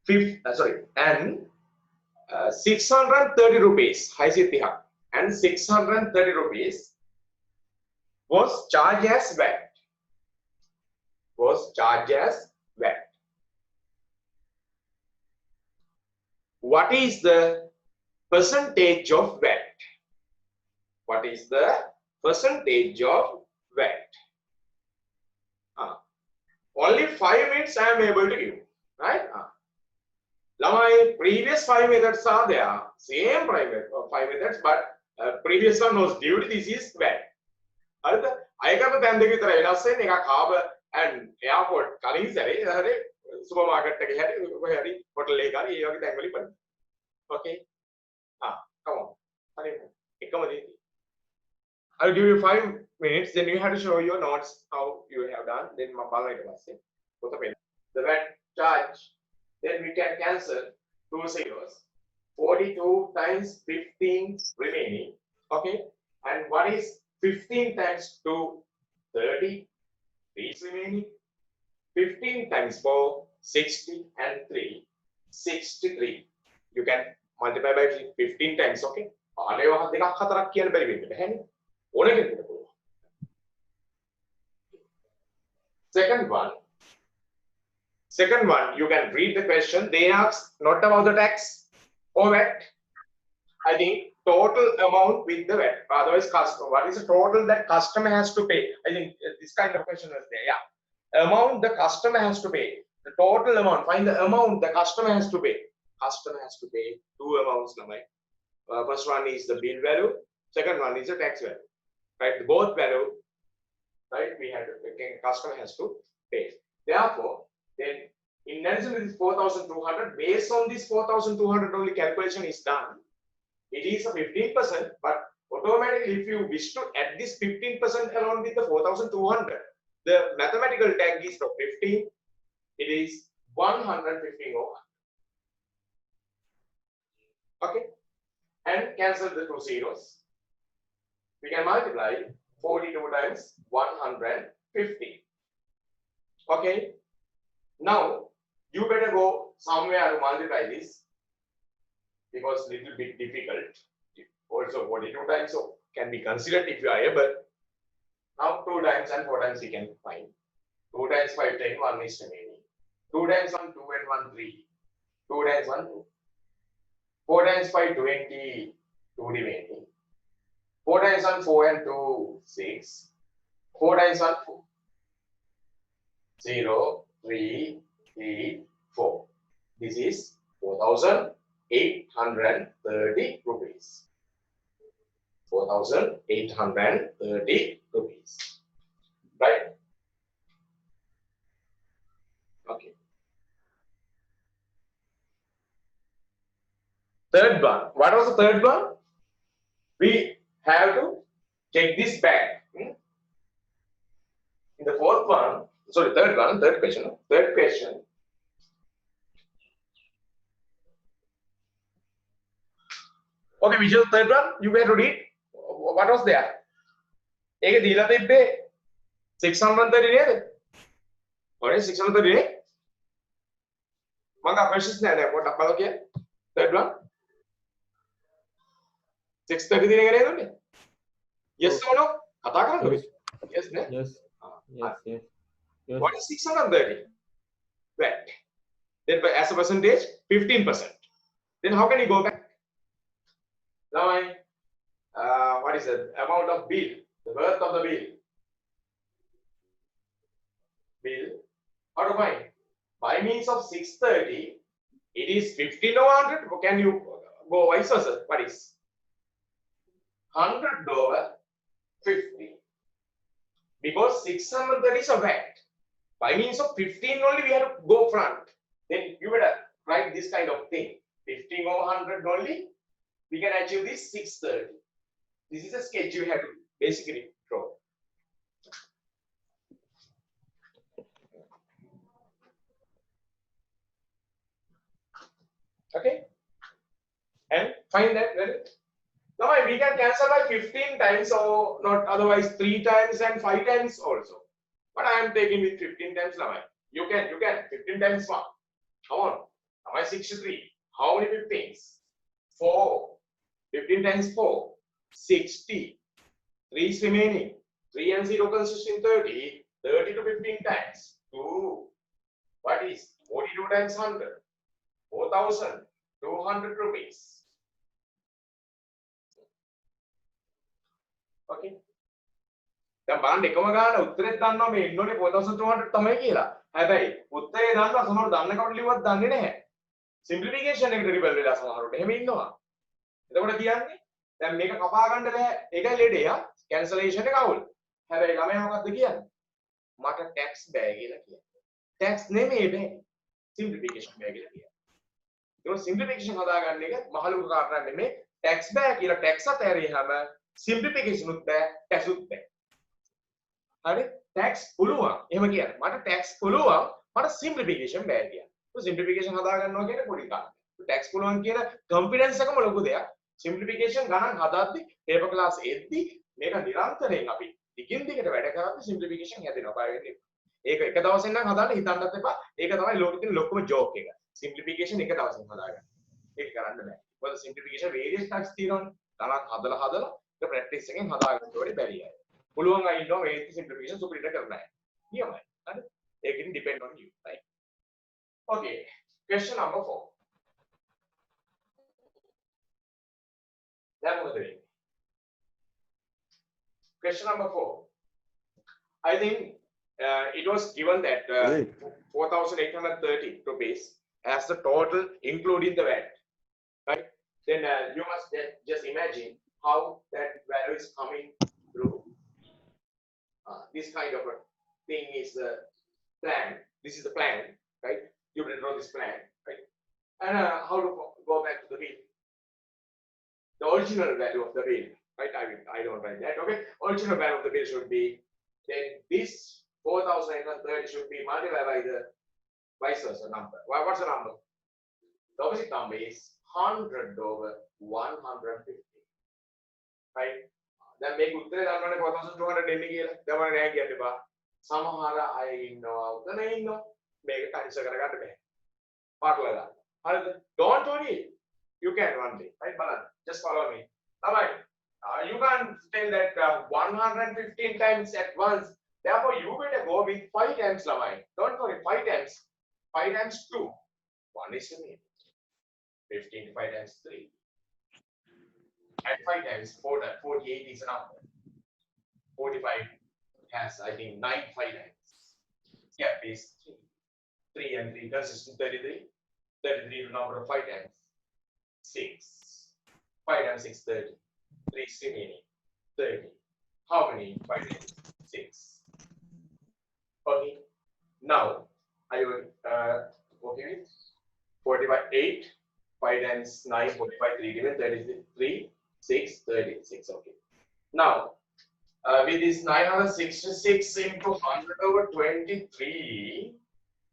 630 rupees. And 630 rupees was charged as VAT. What is the percentage of VAT? Only 5 minutes I am able to give, right? My previous 5 methods are there, same 5 methods, but previous one was due. This is VAT. I got the time to say harbour and airport. Supermarket hotel okay. Come on. I'll give you 5 minutes, then you have to show your notes how you have done. Then the VAT charge, then we can cancel 2 zeros. 42 times 15 remaining. Okay. And what is 15 times 2? 30. 3 is remaining. 15 times 4, 60 and 3, 63. You can multiply by 15 times, okay? Second one, Second one, you can read the question. They ask not about the tax or VAT. I think total amount with the VAT. Otherwise, customer. What is the total that customer has to pay? I think this kind of question is there. Yeah. Amount the customer has to pay. The total amount. Find the amount the customer has to pay. Customer has to pay two amounts. First one is the bill value. Second one is the tax value. Right. Both value. Right. Customer has to pay. Therefore, then in addition to this 4,200, based on this 4,200 only calculation is done. It is a 15%, but automatically if you wish to add this 15% along with the 4,200, the mathematical tag is from 15, it is 115 over. Okay, and cancel the two zeros. We can multiply 42 times 150. Okay, now you better go somewhere to multiply this, because little bit difficult. Also 42 times so can be considered if you are able. Now 2 times and 4 times we can find. 2 times 5, 10, 1 is remaining. 2 times 1, 2 and 1, 3. 2 times 1, 2. 4 times 5, 20, 2 remaining. 4 times 1, 4 and 2, 6. 4 times 1, 4. 0, 3, 3, 4. This is 4,830 rupees. 4,830 rupees. Right? Okay. Third one. What was the third one? We have to check this back. In the fourth one, sorry, third one, third question. Third question. Okay, which is the third one? You better read. What was there? ඒක දීලා තිබ්බේ 630 නේද? ඔනේ 630 නේ? මම questions නෑ දැන් පොඩ්ඩක් බලන්න කියන්න. Third one. 630 දින එක නේද උනේ? Yes or no? කතා කරන්නකෝ. Yes නේ? Yes. Yes. Yes. Yes. What is 630? VAT. Then as a percentage, 15%. Then how can you go back? Now what is the amount of bill? The worth of the bill. Bill. How to find? By means of 630, it is 15 over 100. Can you go vice versa? What is 100 over 50? Because 630 is a VAT. By means of 15 only we have to go front. Then you better write this kind of thing. 15 over 100 only we can achieve this 630. This is a sketch you have to basically draw. Okay, and find that value. Now we can cancel by 15 times or not, otherwise 3 times and 5 times also. But I am taking with 15 times now. You can 15 times 1. Come on. Now 63. How many 15s? 4. 15 times 4. 60. 3 is remaining. 3 and 0 consists in 30. 30 to 15 times 2. What is 42 times 100? 4,200 rupees. Okay. දැන් බලන්න එකම ගාන උත්තරේ දන්නවා මේ ඉන්නෝනේ 4200 තමයි කියලා. හැබැයි උත්තරේ දන්නවා සමහරව දන්න කොට ලිව්වත් දන්නේ නැහැ. සිම්ප්ලිෆිකේෂන් එකට රිබල් වෙලා සමහරවට එහෙම ඉන්නවා. එතකොට කියන්නේ දැන් මේක කපා ගන්න බෑ. ඒකයි ලෙඩේ යා. කැන්සලේෂන් එක අවුල්. හැබැයි ළමයා මොකද්ද කියන්නේ? මට ටැක්ස් බෑ කියලා කියන්නේ. ටැක්ස් නෙමෙයි බෑ. සිම්ප්ලිෆිකේෂන් බෑ කියලා කියන්නේ. ඒක සිම්ප්ලිෆිකේෂන් හදාගන්න එක මහලු කාරණා නෙමෙයි. ටැක්ස් බෑ කියලා ටැක්ස් අතහැරියාම simplification උත් බෑ tax උත් බෑ. හරි tax පුළුවන් එහෙම කියන්නේ මට tax පුළුවන් මට simplification බෑ කියන්නේ. તો simplification හදා ගන්නවා කියන්නේ පොඩි කාරණයක්. tax පුළුවන් කියන confidence එකම ලොකු දෙයක්. simplification ගණන් හදාද්දි paper class එද්දි මේක නිරන්තරයෙන් අපි දිගින් දිගට වැඩ කරද්දි simplification හැදෙනවා බය වෙන්න එපා. ඒක එක දවසෙන් නම් හදාන්න හිතන්නත් එපා. ඒක තමයි ලෝකෙ තියෙන ලොකුම joke එක. simplification එක දවසෙන් හදාගන්න. ඒක කරන්න බෑ. මොකද simplification various types තියෙනවනේ. ගණන් හදලා ප්‍රැක්ටිස් එකෙන් හදාගන්න ඕනේ බැරි අය. පුළුවන් අය ඉන්නවා මේ සිම්ප්ලිෆිකේෂන් සුපිරිට කරන්න අය. නියමයි. හරි? ඒකෙන් depend on you, right? Okay, question number 4. Question number 4. I think it was given that 4,830 rupees as the total, including the VAT. Right? Then you must just imagine how that value is coming through. This kind of a thing is the plan. This is the plan, right? You will draw this plan, right? And how to go back to the bill. The original value of the bill, right? I don't write that. Okay, original value of the bill should be then this 4,830 should be multiplied by the vice versa number. What's the number? The opposite number is 100 over 150. Right? දැන් මේක උත්තරේ ගන්නවනේ 4200 එන්නේ කියලා. දැන් මම නෑ කියන්න එපා. සමහර අය ඉන්නවා උතන ඉන්නවා. මේක කන්සිඩර් කරගන්න බෑ. පාටල ගන්න. හරිද? Don't worry. You can one day. Right? බලන්න. Just follow me. Alright. You can't tell that 115 times at once. Therefore, you better go with 5 times lamai. Don't worry, 5 times. 5 times 2. 1 is to me. 15 5 times 3. And 5 times 4, 48 is a number. 45 has, I think, 9 5 times. Yeah, is 3. 3 and 3 consistent 33. 33 is the number of 5 times. 6. 5 times 6, 30. 3 is remaining. 30. How many? 5 times 6. Okay. Now, I will okay with 45, 8. 5 times 9, 45, 3 given 33, 6, 36. Okay. Now, with this 966 into 100 over 23,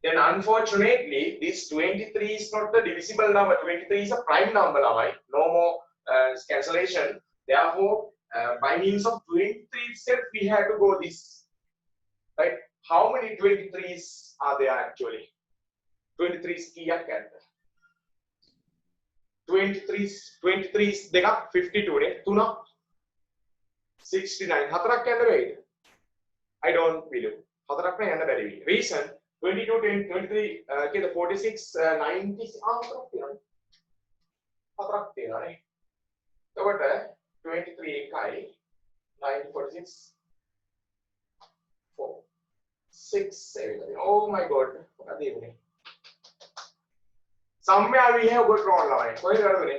then unfortunately, this 23 is not the divisible number. 23 is a prime number, right? No more cancellation. Therefore, by means of 23 itself, we have to go this. Right? How many 23s are there actually? 23s kiya kya? 23s දෙකක් 52 නේ තුනක් 69 හතරක් යන්න බැයිද? I don't believe හතරක් නෑ යන්න බැරි වෙයි. Reason 22 23 කියද 46 90 හතරක් තියෙනවානේ. හතරක් තියෙනවානේ. එතකොට 23 එකයි 90 46 4 6 7 oh my god මොකද මේ somewhere we have got wrong line. කොහෙද කරන්නේ?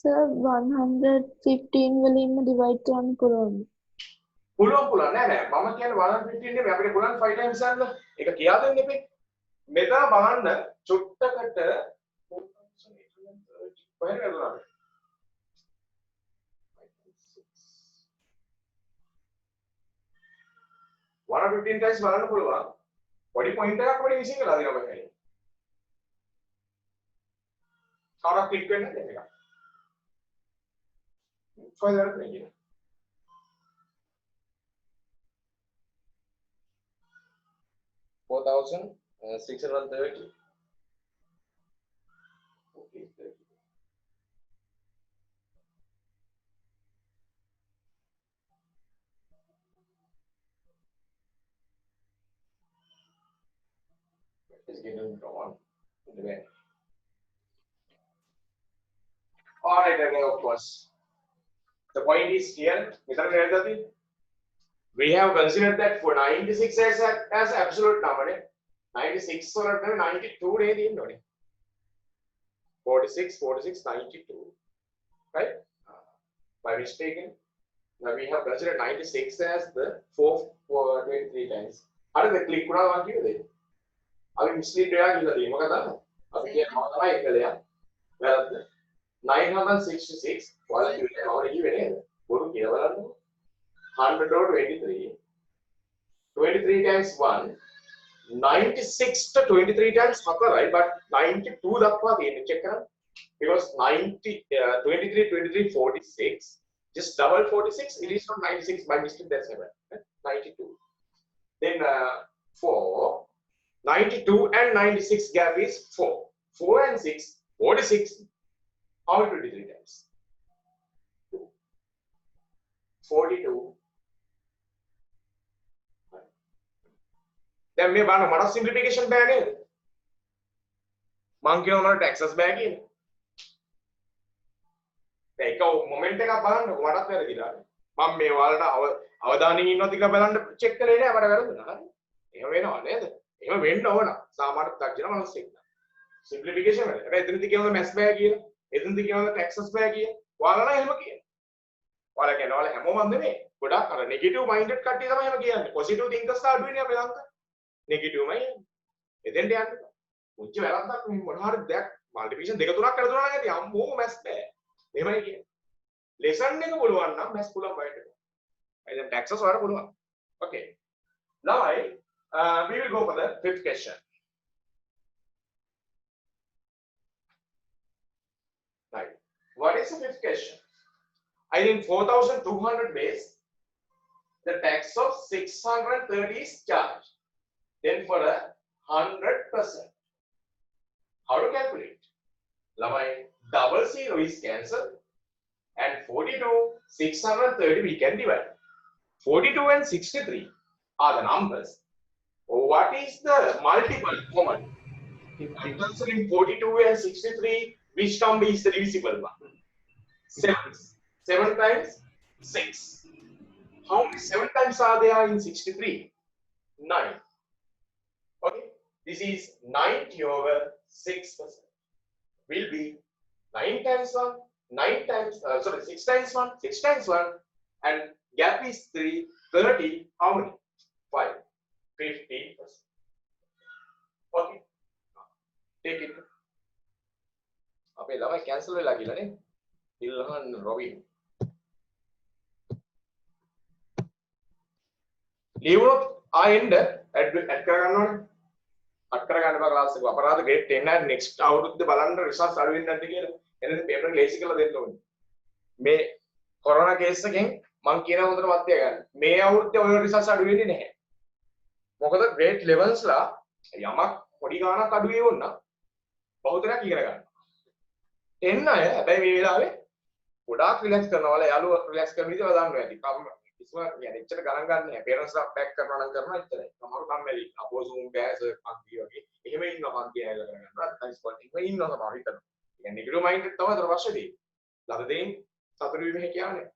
Sir, 115 වලින්ම divide කරන්න පුළුවන්. පුළුවන් නෑ නෑ මම කියන්නේ 115 නෙමෙයි අපිට පුළුවන් 5 times යන්න. ඒක කියා දෙන්න එපේ. මෙතන බලන්න චුට්ටකට 4830 කොහෙද කරන්නේ? 115 times බලන්න පුළුවන්. Body point එකක් අපිට විශ්ින් කරලා දෙනවා බෑ. කවුරක් ක්ලික් වෙන්නේ නැද්ද මේක? කොහෙද කරන්නේ? 4,630. Okay, 30. It's getting drawn in the back. All right, again, of course. The point is here. We have considered that for 96 as absolute number. 96 or 92 day 46, 46, 92. Right? By mistaken. Now we have considered 96 as the 423 times. How did the click? What I want you to do? අපි මිස්ලීඩ් එකක් ඉල්ලලා තියෙනවා මොකද අපි කියනවා තමයි එකලයක් වැරද්ද 966 ඔයාලා කිව්වේ මම කිව්වේ නේද බොරු කියලා බලන්න 100 over 23 23 times 1 96 to 23 times 4 but 92 දක්වා තියෙන්නේ check කරන්න because 90 23 23 46 just double 46 it is not 96 by mistake that's right 92 then 4 92 and 96 gap is 4. 4 and 6, 46. How many 23 times? 42. දැන් මේ බලන්න මට සිම්ප්ලිෆිකේෂන් බෑ නේද? මං කියනවා මට ටැක්සස් බෑ කියලා. දැන් එක මොමන්ට් එකක් බලන්න මටත් වැරදිලා. මම මේ වලට අවධානයෙන් ඉන්නවද කියලා බලන්න චෙක් කරේ නෑ මට වැරදුනා. හරි. එහෙම වෙනව නේද? එහෙම වෙන්න ඕන. සාමාන්‍ය තර්ජන මිනිස්සෙක්. සිම්ප්ලිෆිකේෂන් වල. හැබැයි එතනදි කියනවා මැස් බෑ කියලා. එතනදි කියනවා ටැක්සස් බෑ කියලා. ඔයාලා නම් එහෙම කියනවා. ඔයාලා කියනවා ඔයාලා හැමෝම නෙමෙයි. ගොඩක් අර නෙගටිව් මයින්ඩඩ් කට්ටිය තමයි එහෙම කියන්නේ. පොසිටිව් තින්කර්ස් අඩුයිනේ අපේ ලංකාවේ. නෙගටිව්මයි එන්නේ. එතෙන්ට යන්න. මුංචි වැරද්දක් මේ මොන හරි දෙයක් මල්ටිප්ලිකේෂන් දෙක තුනක් කරලා දුන්නා නම් ඇති අම්මෝ මැස් බෑ. එහෙමයි කියන්නේ. ලෙසන් එක පුළුවන් නම් මැස් පුළුවන් බයිට. දැන් ටැක්සස් වල පුළුවන්. Okay. Now we will go for the fifth question. Right. What is the fifth question? I think 4,200 base, the tax of 630 is charged. Then for a 100%. How to calculate? Lamai, double zero is cancelled. And 42, 630 we can divide. 42 and 63 are the numbers. What is the multiple common? I'm considering 42 and 63, which number is the divisible one? 7. 7 times 6. How many 7 times are there in 63? 9. Okay, this is 90 over 6%. Will be 9 times 1, 9 times, 6 times 1, 6 times 1, and gap is 3, 30, how many? 5, 50%. Okay, take it. අපේ ළමයි cancel වෙලා ගිහලා නේ. ඉල්හන් Robin. ලියුණොත් ආයෙන්න add කරගන්න ඕනේ. අත් කරගන්න බා ක්ලාස් එක. අපරාධ grade 10 and next අවුරුද්ද බලන්න රිසල්ට්ස් අඩු වෙන්නේ නැද්ද කියලා. එහෙනම් පේපර් එක ලේසි කරලා දෙන්න ඕනේ. මේ කොරෝනා කේස් එකෙන් මම කියන හොඳට මතය ගන්න. මේ අවුරුද්දේ ඔය රිසල්ට්ස් අඩු වෙන්නේ නැහැ. මොකද grade 11ස් ලා යමක් පොඩි ගාණක් අඩු වෙවුණා බහුතරයක් ඉගෙන ගන්නවා. එන්න අය හැබැයි මේ වෙලාවේ ගොඩාක් රිලැක්ස් කරනවා. ඔයාලා යාළුවෝ රිලැක්ස් කරන විදිහ ඔයාලා දන්නවා ඇති. කිසිම يعني එච්චර ගණන් ගන්න නැහැ. පේරන්ට්ස් ලා පැක් කරනවා නම් කරනවා එච්චරයි. සමහරව කම්මැලි. අපෝ Zoom බෑස් පන්ති වගේ. එහෙම ඉන්නවා පන්ති ඇවිල්ලා කරගන්නවා. නැත්නම් ස්පොට් එකේ ඉන්නවා සමහරව හිතනවා. يعني නෙගටිව් මයින්ඩ් එක තමයි අතර ප්‍රශ්නේ තියෙන්නේ. ළඟ දෙයින් සතුටු වීම හැකියාව නැහැ.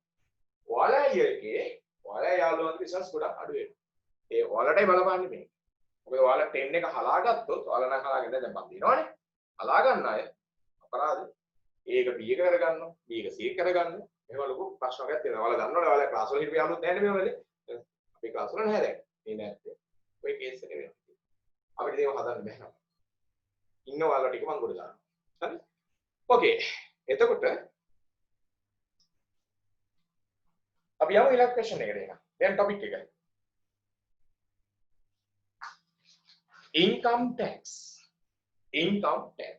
ඔයාලා ඉයරකේ ඔයාලා යාළුවන්ගේ රිසල්ට්ස් ගොඩක් අඩු වෙනවා. ඒ ඔයාලටයි බලපාන්නේ මේ. මොකද ඔයාලා 10 එක හලා ගත්තොත් ඔයාලා නම් හලාගෙන දැන් මම දිනවනේ. හලා ගන්න අය අපරාධ ඒක B එක කරගන්නවා. B එක C එක කරගන්නවා. එහෙම ලොකු ප්‍රශ්නයක් තියෙනවා. ඔයාලා දන්නවනේ ඔයාලා ක්ලාස් වල හිටපු යාළුවෝ නැහැ නේ මේ වලේ. අපේ ක්ලාස් වල නැහැ දැන්. මේ නැත්තේ. ඔය කේස් එක වෙනවා. අපිට ඒක හදන්න බෑ නම. ඉන්න ඔයාලා ටික මම ගොඩ දානවා. හරි? ඕකේ. එතකොට අපි යමු ඊළඟ ක්වෙස්චන් එකට එනවා. දැන් ටොපික් එක. Income tax. Income tax.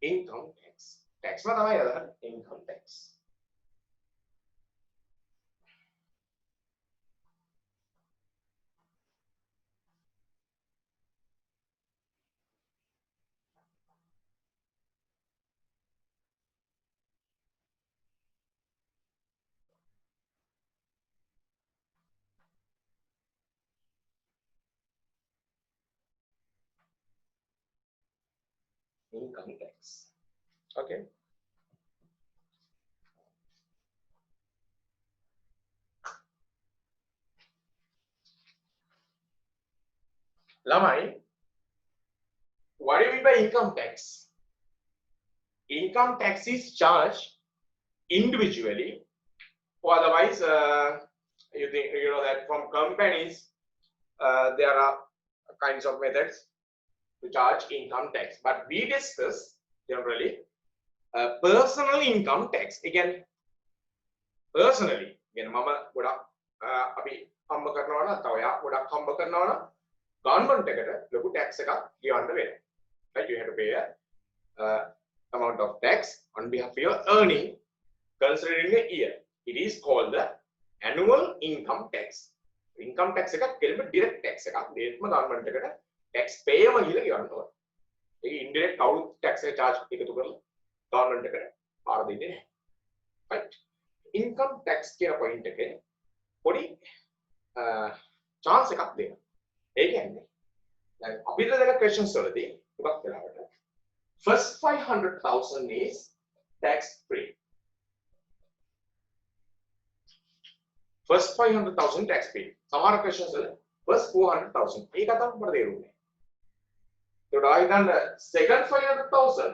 Income tax. Tax માં තමයි අදහන්නේ income tax. Income tax. Okay. Lamai, what do you mean by income tax? Income tax is charged individually, or otherwise, you know that from companies, there are kinds of methods to charge income tax. But we discuss generally personal income tax. Again, personally, again, mama ගොඩක් අපි හම්බ කරනවා නම් තව යා ගොඩක් හම්බ කරනවා නම් government එකට ලොකු tax එකක් ගෙවන්න වෙනවා. Like you have to pay a amount of tax on behalf of your earning considering a year. It is called the annual income tax. Income tax එකක් කෙලින්ම direct tax එකක්. ඒත්ම government එකට tax payer කියලා කියන්න ඕන. ඒක indirect out tax එක charge එකතු කරලා government එකට පාර දෙන්නේ නැහැ. Right. Income tax කියන point එකේ පොඩි chance එකක් දෙනවා. ඒ කියන්නේ දැන් අපිට දෙන questions වලදී මොකක් වෙලාවට first 500,000 is tax free. First 500,000 tax free. සමහර questions වල first 400,000. ඒක තමයි අපිට තේරුන්නේ. ඒකට ආයෙ ගන්න second 500,000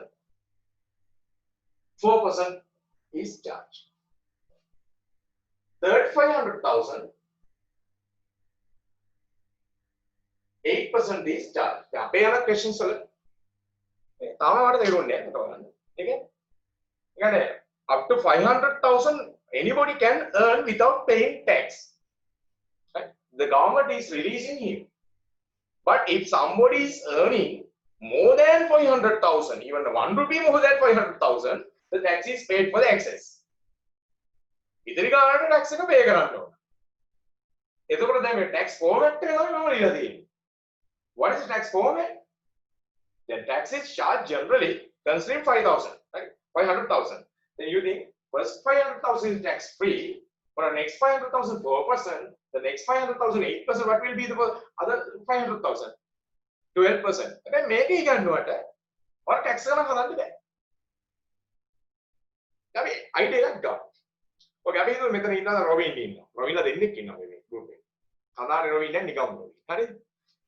4% is charged. Third 500,000 8% is charged. දැන් අපේ යන questions වල තාම මට තේරුන්නේ නැහැ මට බලන්න. ඒක කියන්නේ up to 500,000 anybody can earn without paying tax. Right? The government is releasing him. But if somebody is earning more than 500,000, even 1 rupee more than 500,000, the tax is paid for the excess. ඉතිරි ගානට tax එක pay කරන්න ඕන. එතකොට දැන් මේ tax format එක තමයි මම ලියලා තියෙන්නේ. What is the tax format? The tax is charged generally considering 5,000, right? 500,000. Then you think first 500,000 is tax free, for the next 500,000 4%, the next 500,000 8%, what will be the other 500,000? 12%. Then make it ගන්නවට or tax ගණන් හදන්න බෑ. අපි idea එකක් ගන්න. ඔක අපි හිතුව මෙතන ඉන්නවා රොබින් ඉන්නවා. රොබින්ලා දෙන්නෙක් ඉන්නවා මේ group එකේ. කනාරේ රොබින් නැහැ නිකම් රොබින්. හරිද?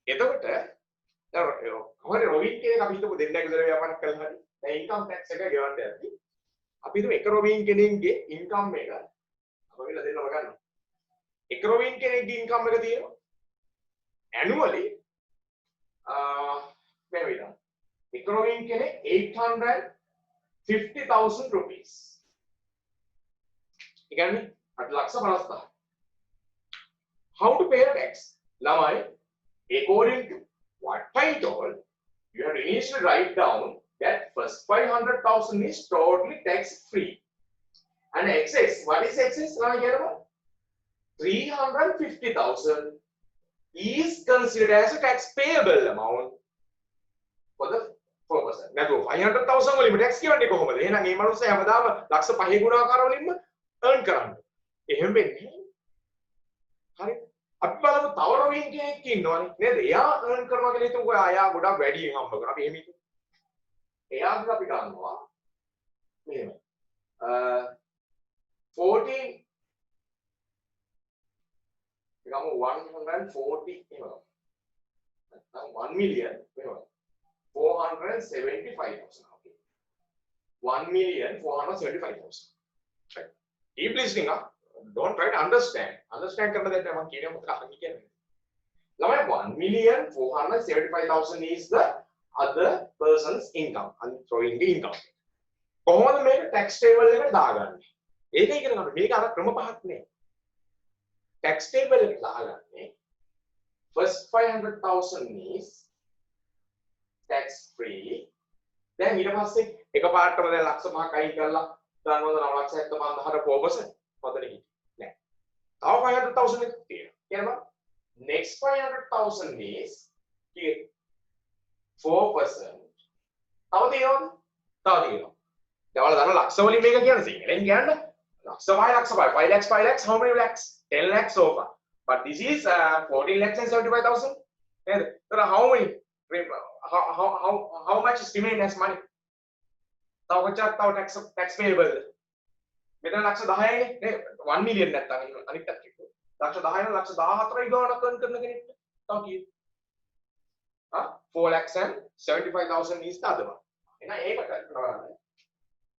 එතකොට දැන් කොහොමද රොබින් කෙනෙක් අපි හිතමු දෙන්නගේ විතර ව්‍යාපාරයක් කළා හරි. දැන් income tax එක ගෙවන්න යද්දි අපි හිතමු එක රොබින් කෙනෙක්ගේ income එක අපිලා දෙන්නම ගන්නවා. එක රොබින් කෙනෙක්ගේ income එක තියෙනවා annually මේ විදිහට. එක රොබින් කෙනෙක් 850,000 rupees. ඒ කියන්නේ 8,50,000. How to pay the tax? ළමයි according to what I told, you have to initially write down that first 500,000 is totally tax free. And excess, what is excess? 350,000 is considered as a tax payable amount for the 4%. නැතුව 500,000 වලින් tax කියවන්නේ කොහොමද? එහෙනම් මේ මනුස්සයා හැමදාම ලක්ෂ 5 ගුණාකාර වලින්ම earn කරන්න. එහෙම වෙන්නේ. හරි. අපි බලමු තව රොබින් කෙනෙක් ඉන්නවනේ නේද? එයා earn කරනවා කියලා හිතමුකෝ. එයා ගොඩක් වැඩියෙන් හම්බ කරනවා. අපි එහෙම හිතමු. එයාට අපි ගන්නවා මෙහෙම 14 එකම 140 එහෙම. නැත්නම් 1 million මෙහෙම 475,000. Okay. 1,475,000. Right. Keep listening up. Don't try to understand. Understand කරන දෙයක් මම කියන්නේ මොකක්ද අහන්නේ කියන්නේ. ළමයි 1,475,000 is the other person's income. I'm throwing the income. කොහොමද මේක tax table එකට දාගන්නේ? ඒකයි ඉගෙන ගන්න. මේක අර ක්‍රම පහක් නේ. tax table එකට දාගන්නේ first 500,000 is tax free. දැන් ඊට පස්සේ එකපාරටම දැන් ලක්ෂ 5ක් අයින් කරලා දානවද 9,75,000 4%. පොතේ නෑ. තව 500,000 එකක් තියෙනවා. කියනවා next 500,000 is 4%. තව තියෙනවද? තව තියෙනවා. දැන් ඔයාලා දන්න ලක්ෂ වලින් මේක කියන්නේ සිංහලෙන් කියන්නේ ලක්ෂ 5 lakhs 5 lakhs how many lakhs 10 lakhs so far, but this is 14 lakhs and 75,000. neda so how many how much is remain as money? තව කොච්චරක් තව tax payable මෙතන ලක්ෂ 10යි නේ 1 million නැත්තම් අනිත් පැත්තට ලක්ෂ 10 න ලක්ෂ 14යි ගානක් earn කරන කෙනෙක්ට තව කීයද? 4 lakhs and 75,000 is the other one. එහෙනම් ඒකට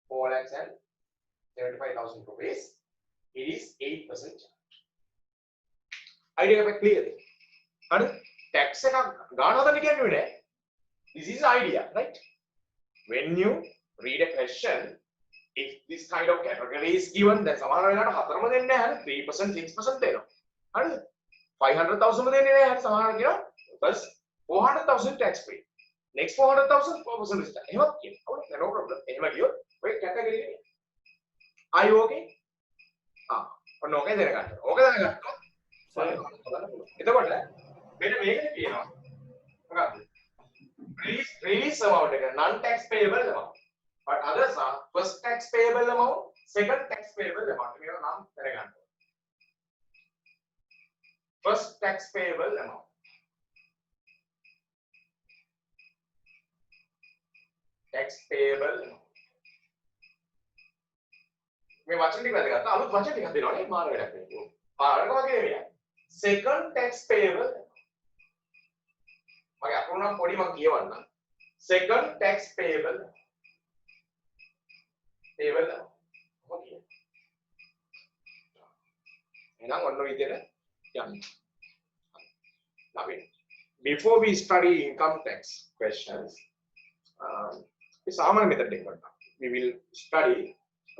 4 lakhs and 75,000 rupees, it is 8% charge. Idea එක clear? හරි? tax එක ගාන හදන්න කියන්නේ නෑ. This is idea, right? When you read a question, if this kind of category is given, then සමහර වෙලාවට හතරම දෙන්නේ නැහැ. 3% 6% දෙනවා. හරිද? 500,000 දෙන්නේ නැහැ. හරි සමහර කියනවා first 400,000 tax free. Next 400,000 4% is tax. එහෙමත් කියනවා. no problem. එහෙම කියොත් ඔය category එක. Are you okay? ඔන්න ඕකේ දැනගන්න. ඕක දැනගන්න. එතකොට මෙන්න මේකනේ කියනවා. මොකක්ද? Release amount එක non tax payable amount. But others are first tax payable amount, second tax payable amount. මේක නම් දැනගන්න. first tax payable amount. Tax payable amount. මේ වචන ටික වැදගත්. අලුත් වචන ටිකක් දෙනවා නේ මාර වැඩක් නේ. පාරක වගේ නෙවෙයි. Second tax payable. මගේ අකුරු නම් පොඩි මම කියවන්නම්. Second tax payable. Payable. Okay. එහෙනම් ඔන්න ඔය විදිහට යන්න. Before we study income tax questions, සාමාන්‍ය method එක ගන්න. We will study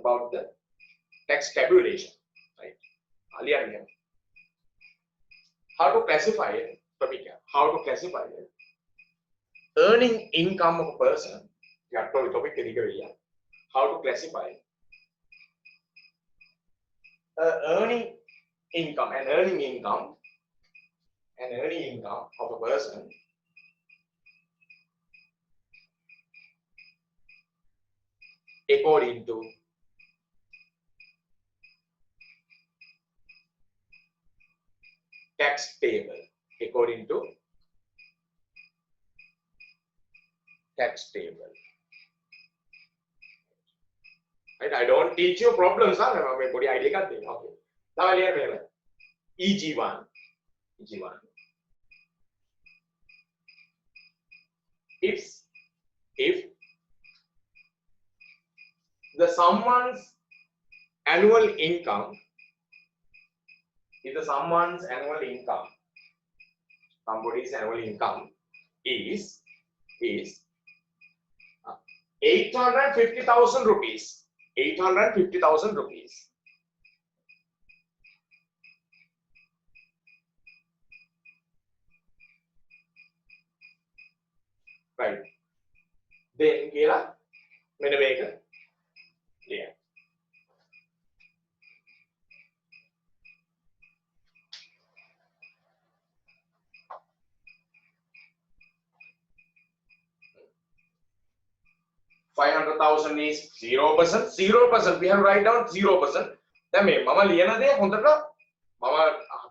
about the tax tabulation, right? Aliyan. How to classify it? How to classify it? Earning income of a person. Yeah, topic how to classify earning income and earning income of a person according to tax payable. According to tax table. Right? I don't teach you problems, huh? मैं बड़ी idea करते हैं. Okay. Now here मेरा EG1. If the someone's annual income, somebody's annual income is 850,000 rupees. 850,000 rupees. Right. Then කියලා මෙන්න මේක ලියන්න. $500,000 is 0%. 0%. We have to write down 0%. දැන් මේ මම ලියන දේ හොඳට මම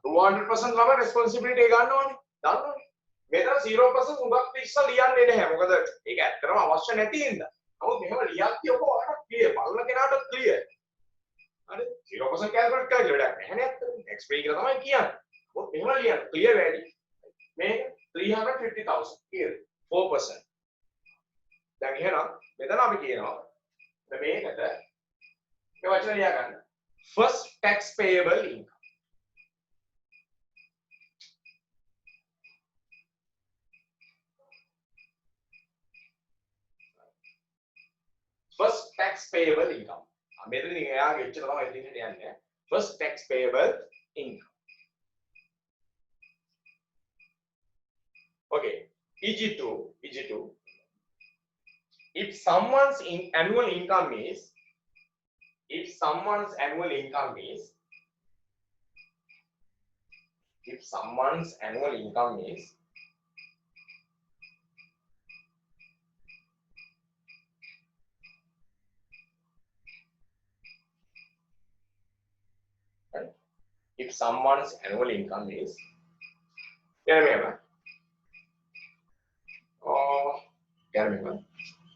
200% ළම responsibility එක ගන්න ඕනේ. දන්නවනේ. මෙතන 0% උගක් ඉස්සලා ලියන්නේ නැහැ. මොකද ඒක ඇත්තටම අවශ්‍ය නැති හින්දා. නමුත් මෙහෙම ලියද්දී ඔක ඔයාලට clear. බලන කෙනාට clear. හරි 0% calculate කරලා වැඩක් නැහැ නේ ඇත්තටම. explain කියලා තමයි කියන්නේ. මොකද මෙහෙම ලියන්න clear වැඩි. මේක 350,000 clear 4%. දැන් එහෙනම් මෙතන අපි කියනවා මේකට මේ වචන ලියා ගන්න. First tax payable income. First tax payable income. මෙතන එයාගේ එච්චර තමයි ඉතින් යන්නේ. First tax payable income. Okay. EG2. If someone's annual income is right? If someone's annual income is remember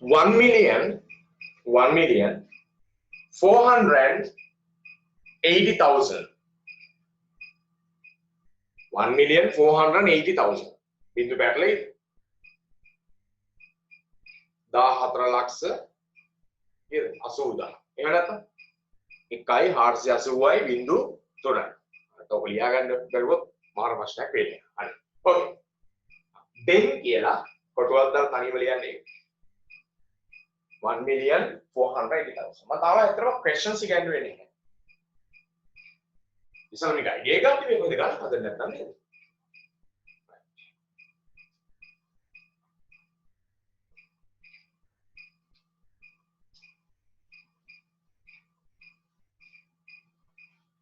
1,480,000. 1,480,000. බින්දු පැටලෙයි 14 ලක්ෂ නේද 80000. එහෙම නැත්නම් 1,480යි බින්දු 3යි. ඔක ලියා ගන්න බැලුවොත් මාර ප්‍රශ්නයක් වෙන්නේ. හරි. ඕකේ. then කියලා කොටුවක් දාලා තනියම ලියන්නේ 1,480,000. මම තාම ඇත්තටම questions ඉගෙනුවේ නැහැ. ඉතින් මේක idea එකක් නෙමෙයි කොහෙද ගන්න හදන්නේ නැත්නම් නේද?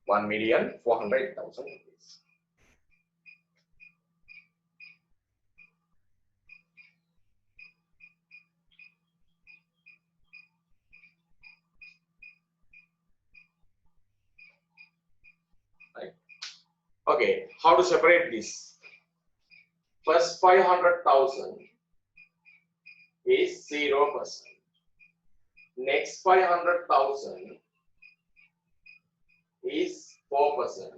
₹1,480,000. Okay, how to separate this? First 500,000 is 0%. Next 500,000 is 4%.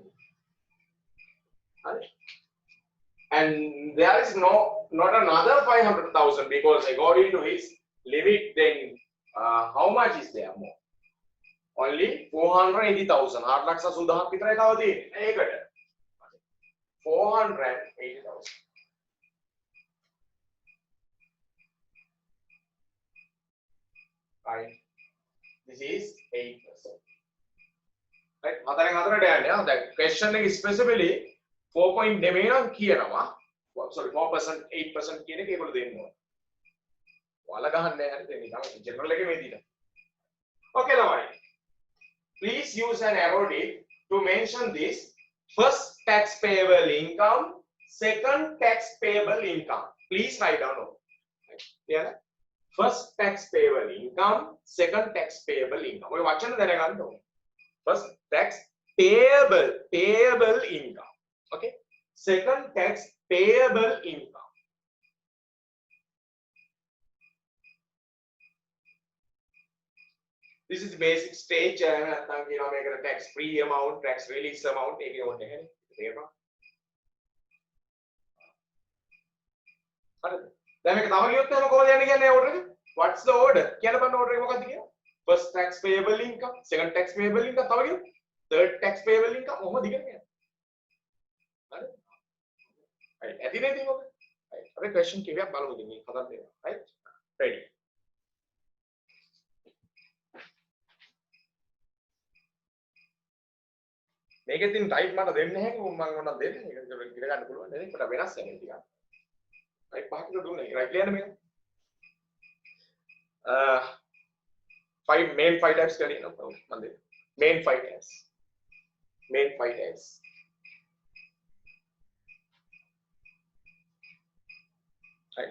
Right? And there is not another 500,000 because according to his limit, then how much is there more? Only 480,000. 8,80,000 විතරයි තව තියෙන්නේ. ඒකට 480,000. Right. This is 8%. Right. හතරෙන් හතරට යන්නේ. දැන් question එක specifically 4 point නෙමෙයි නම් කියනවා. Sorry 4% 8% කියන එක ඒගොල්ලෝ දෙන්න ඕන. ඔයාලා ගහන්නේ නැහැ හරිද? නිකන් general එකේ මේ දීලා. Okay ළමයි. Please use an arrow tick to mention this first tax payable income, second tax payable income. Please write down. Right. Yeah. First tax payable income, second tax payable income. ඔය වචන දැනගන්න ඕනේ. First tax payable income. Okay. Second tax payable income. This is the basic stage. නැත්නම් කියනවා මේකට tax free amount, tax release amount ඒකේ ඕනේ නැහැ නේ. තේරෙනවද? හරිද? දැන් මේක තව ලියොත් එහෙම කොහොමද යන්නේ කියන්නේ order එක? What's the order? කියන්න බලන්න order එක මොකක්ද කියලා? First tax payable income, second tax payable income තව කියන්න. Third tax payable income කොහොමද ඉගෙන ගන්නේ? හරිද? right. ඇතිනේ ඉතින් ඔක. right. අපි question කිව්වක් බලමු ඉතින් මේ හදන්න දෙනවා. right? ready. මේක ඉතින් ටයිප් මට දෙන්න නැහැ මම මොනවද දෙන්නේ ඒක ඉගෙන ගන්න පුළුවන් නේද ඒකට වෙනස් වෙන්නේ ටිකක් ටයිප් පහකට දුන්නා රයිට් ලියන්න මේක 5 main 5 types කරගෙන මම දෙන්න main 5 types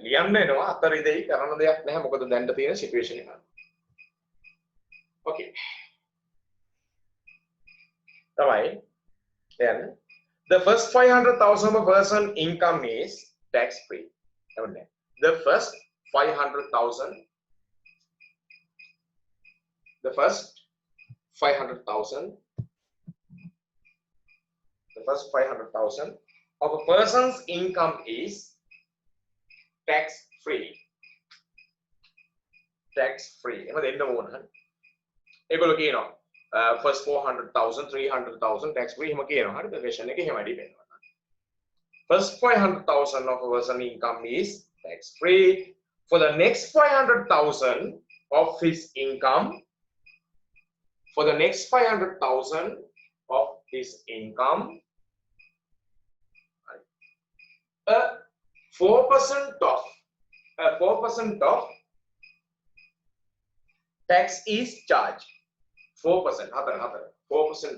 ලියන්න එනවා අතර ඉදෙයි කරන්න දෙයක් නැහැ මොකද දැන් තියෙන සිටුේෂන් එක okay තමයි then the first 500,000 per person income is tax free. The first 500,000 of a person's income is tax free. එහෙම දෙන්න ඕන. ඒගොල්ලෝ කියනවා first 400,000 300,000 tax free එහෙම කියනවා හරිද question එකේ එහෙම depend වෙනවා first 500,000 of a person income is tax free for the next 500,000 of his income a 4% of tax is charged 4%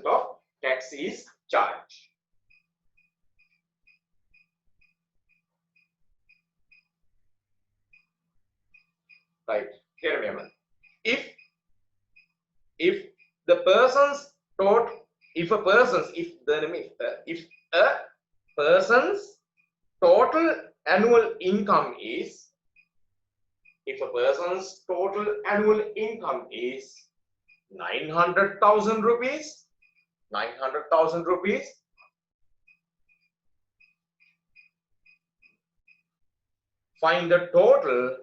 of tax is charged. Right. Here remember. If a person's total annual income is 900,000 rupees. Find the total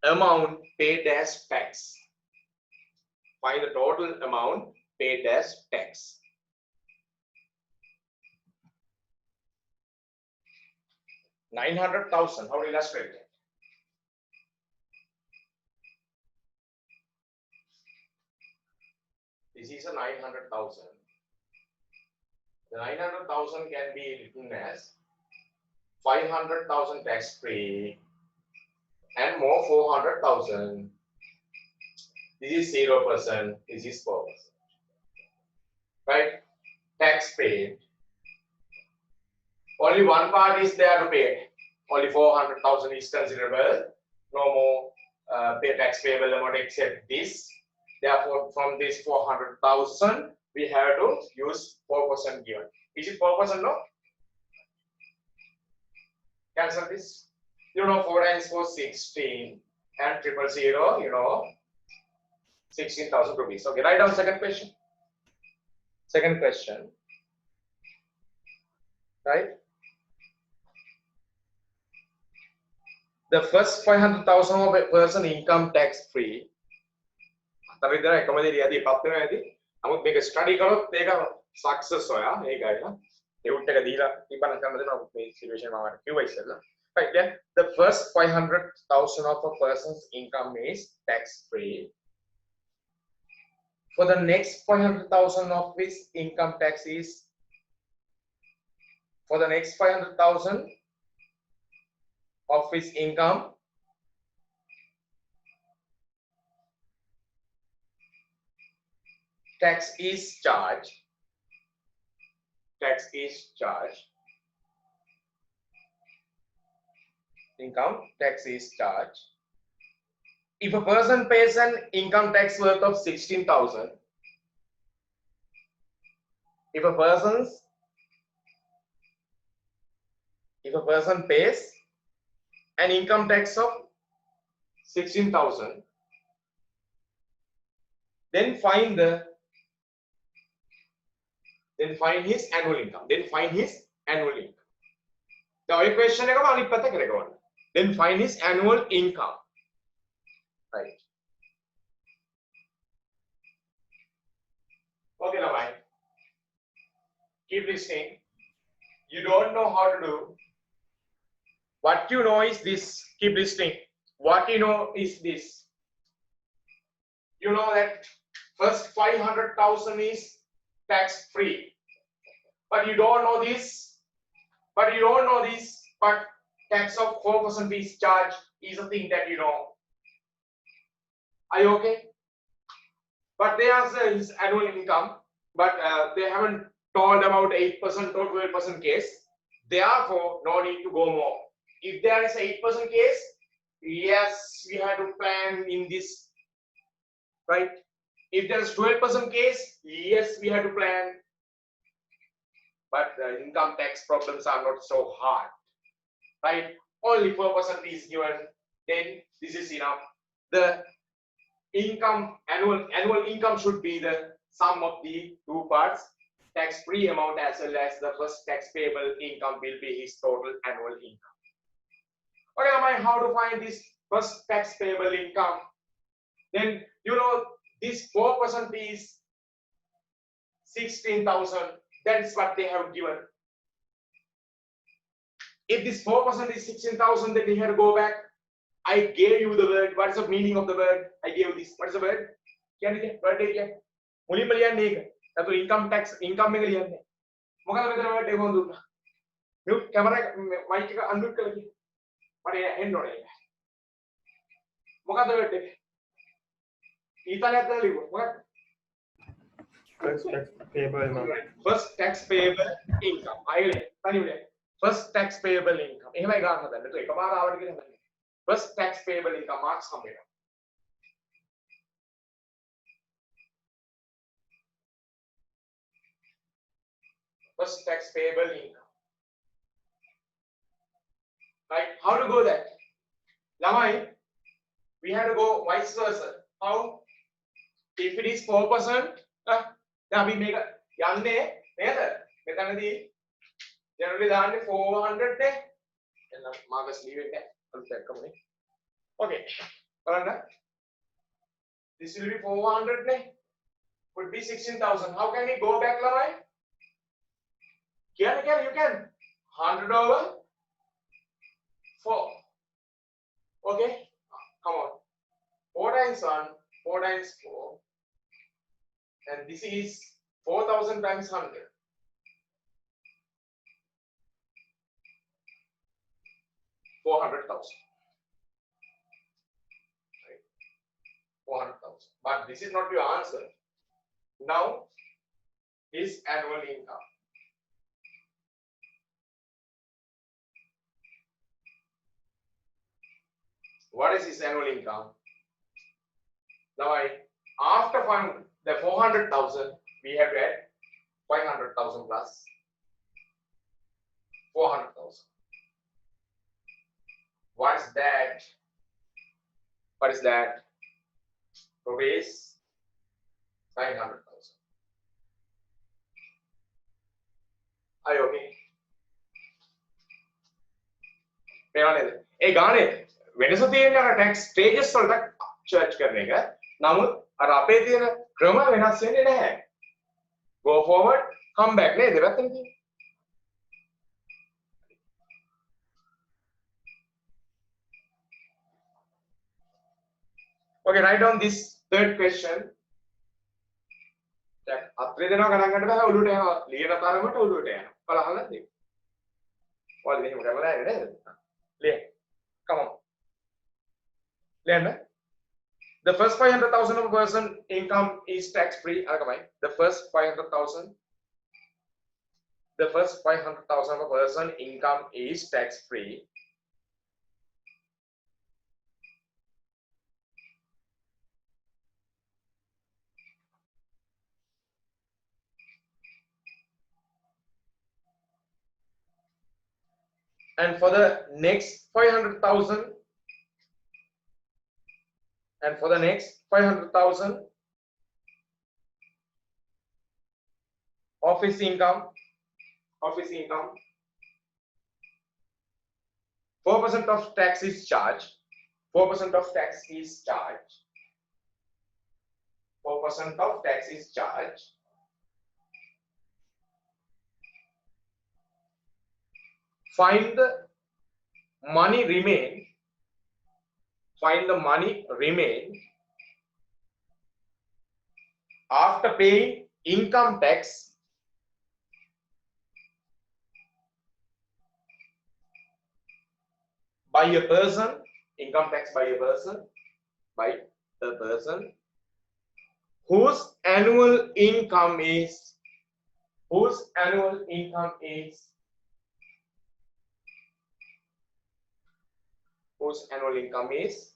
amount paid as tax. 900,000. How to illustrate it? This is a 900,000. The 900,000 can be written as 500,000 tax free and more 400,000. This is 0%. This is 4%. Right? Tax paid. Only one part is there to pay. Only 400,000 is considerable. No more pay tax payable amount except this. Therefore, from this 400,000, we have to use 4% 4% given. Is it 4%? No. Cancel this. 4 times 4, 16, and 000, 16,000 rupees. Okay, write down second question. Second question, right? The first 500,000 of a person income tax free. Tapi dia rekomendasi dia di papnya nanti. Kamu make study kalau tega success soya, ini guys. Dia udah tega dila, tiba nanti kamu tahu situation mana. QI saja. Right, then the first 500,000 of a person's income is tax free. For the next 500,000 of his income tax is, for the next 500,000 of his income, tax is charged. Tax is charged. Income tax is charged. If a person pays an income tax worth of 16,000, if a person pays an income tax of 16,000, then find his annual income. Then find his annual income. The equation then find his annual income. Right. Okay, now keep listening. You don't know how to do. What you know is this. Keep listening. What you know is this. You know that first 500,000 is tax free. But you don't know this. But tax of 4% is charged is a thing that you know. Are you okay? But they are his annual income, but they haven't told about 8% or 12% case. Therefore, no need to go more. If there is 8% case, yes, we have to plan in this, right? If there is 12% case, yes, we have to plan. But the income tax problems are not so hard, right? Only 4% is given, then this is enough. The income, annual income should be the sum of the two parts, tax-free amount as well as the first tax payable income will be his total annual income. Okay, how to find this first tax payable income? Then this 4% is 16,000. That is what they have given. If this 4% is 16,000, then we have to go back. I gave you the word. What is the meaning of the word? I gave this. What is the word? Word income tax, income. Mute camera, mic unmute kali. What is end on it? First tax payable amount. First tax payable income. First tax payable income. First tax payable income marks how many? First tax payable income. Right? How to go that? Lamai, we have to go vice versa. How? If it is 4%, we make a yanne, generally 400. Marcus leave it. Okay. This will be 400. Would be 16,000. How can we go back, Lamai? You can. 100 over 4. Okay. Come on. 4 times 1, 4 times 4. And this is 4,000 times 100. 400,000. Right? 400,000. But this is not your answer. Now, his annual income. What is his annual income? Now, after finding the 400,000, we have to add 500,000 plus 400,000. What is that? What is that? Rupees 900,000. Are you okay? ඒ ගානේ වෙනස තියෙන අර tax stages වලට church කරන එක. නමුත් අර අපේ තියෙන ක්‍රම වෙනස් වෙන්නේ නැහැ. Go forward, come back නේද? දෙපැත්තම තියෙන්නේ. Okay, write down this third question. දැන් අත්‍රේ දෙනවා ගණන් ගන්න බෑ ඔළුවට යනවා. ලියන තරමට ඔළුවට යනවා. බලහලා දෙන්න. ඔයාලා මෙහෙම කරලා නේද? ලියන්න. Come on. ලියන්න. The first 500,000 of a person income is tax free. The first 500,000. The first 500,000 of a person income is tax free. And for the next 500,000, and for the next 500,000 office income, 4% of tax is charged. 4% of tax is charged. 4% of tax is charged. Find the money remain. Find the money remain after paying income tax by a person. Income tax by a person. By the person whose annual income is. Whose annual income is. Whose annual income is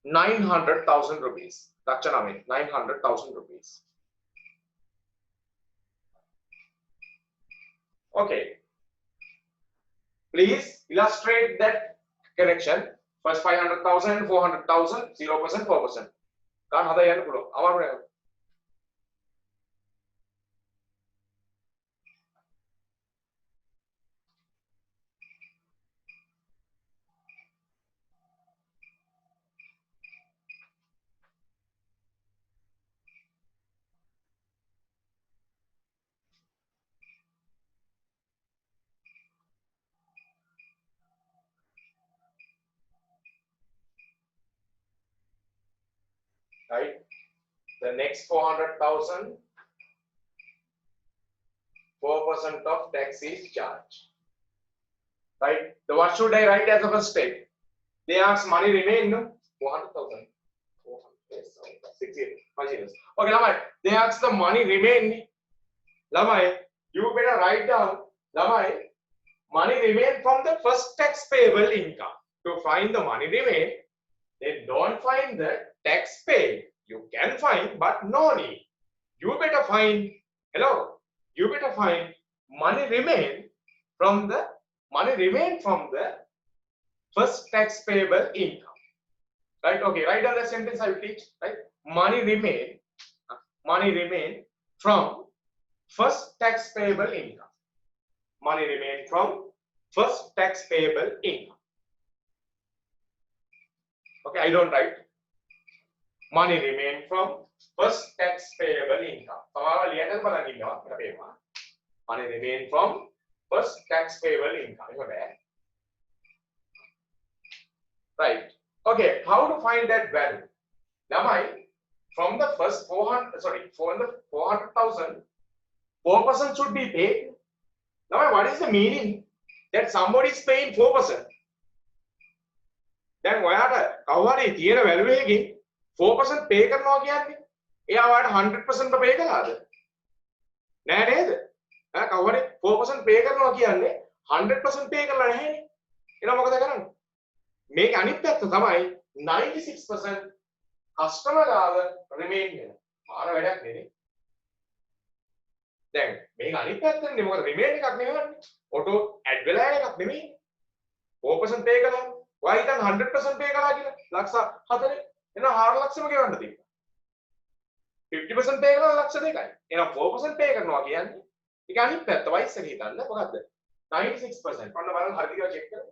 900,000 rupees. Lakshana 900,000 rupees. Okay. Please illustrate that connection. First 500,000, 400,000, 0%, 4%. Kan hada yana pulo. Amaru neda. Right? The next 400,000, 4% of tax is charged. Right? So what should I write as a first step? They ask money remain, no? 400,000. 400,000. Okay, Lamai. They ask the money remain. Lamai, you better write down, Lamai, money remain from the first tax payable income. To find the money remain, then don't find the tax paid. You can find, but no need. You better find, hello, you better find money remain from the first tax payable income. Right? Okay, write down the sentence I will teach. Right? Money remain from first tax payable income. Money remain from first tax payable income. Okay, I don't write. Money remain from first tax payable income. Money remain from first tax payable income. Right. Okay, how to find that value? Lamai, from the first 400,000, 4% should be paid. Lamai, what is the meaning that somebody is paying 4%? Then ඔයාට කවුරුහරි තියෙන value එකකින් 4% pay කරනවා කියන්නේ එයා ඔයාට 100% pay කළාද? නෑ නේද? කවුරුහරි 4% pay කරනවා කියන්නේ 100% pay කරලා නැහැනේ. එහෙනම් මොකද කරන්නේ? මේක අනිත් පැත්ත තමයි 96% customer ගාව remain වෙනවා. මාර වැඩක් නෙනේ. දැන් මේක අනිත් පැත්තනේ මොකද රිමේන් එකක් නෙවෙයි ඔටෝ ඇඩ් වෙලා යන එකක් නෙමෙයි 4% පේ කළා ඔයා හිතන්න 100% පේ කළා කියලා ලක්ෂ 4 එහෙනම් 4 ලක්ෂම ගෙවන්න තියෙනවා 50% පේ කළා ලක්ෂ 2යි එහෙනම් 4% පේ කරනවා කියන්නේ ඒක අනිත් පැත්ත වයිස් එක හිතන්න මොකද්ද 96% ඔන්න බලන්න හරියට කියලා චෙක් කරමු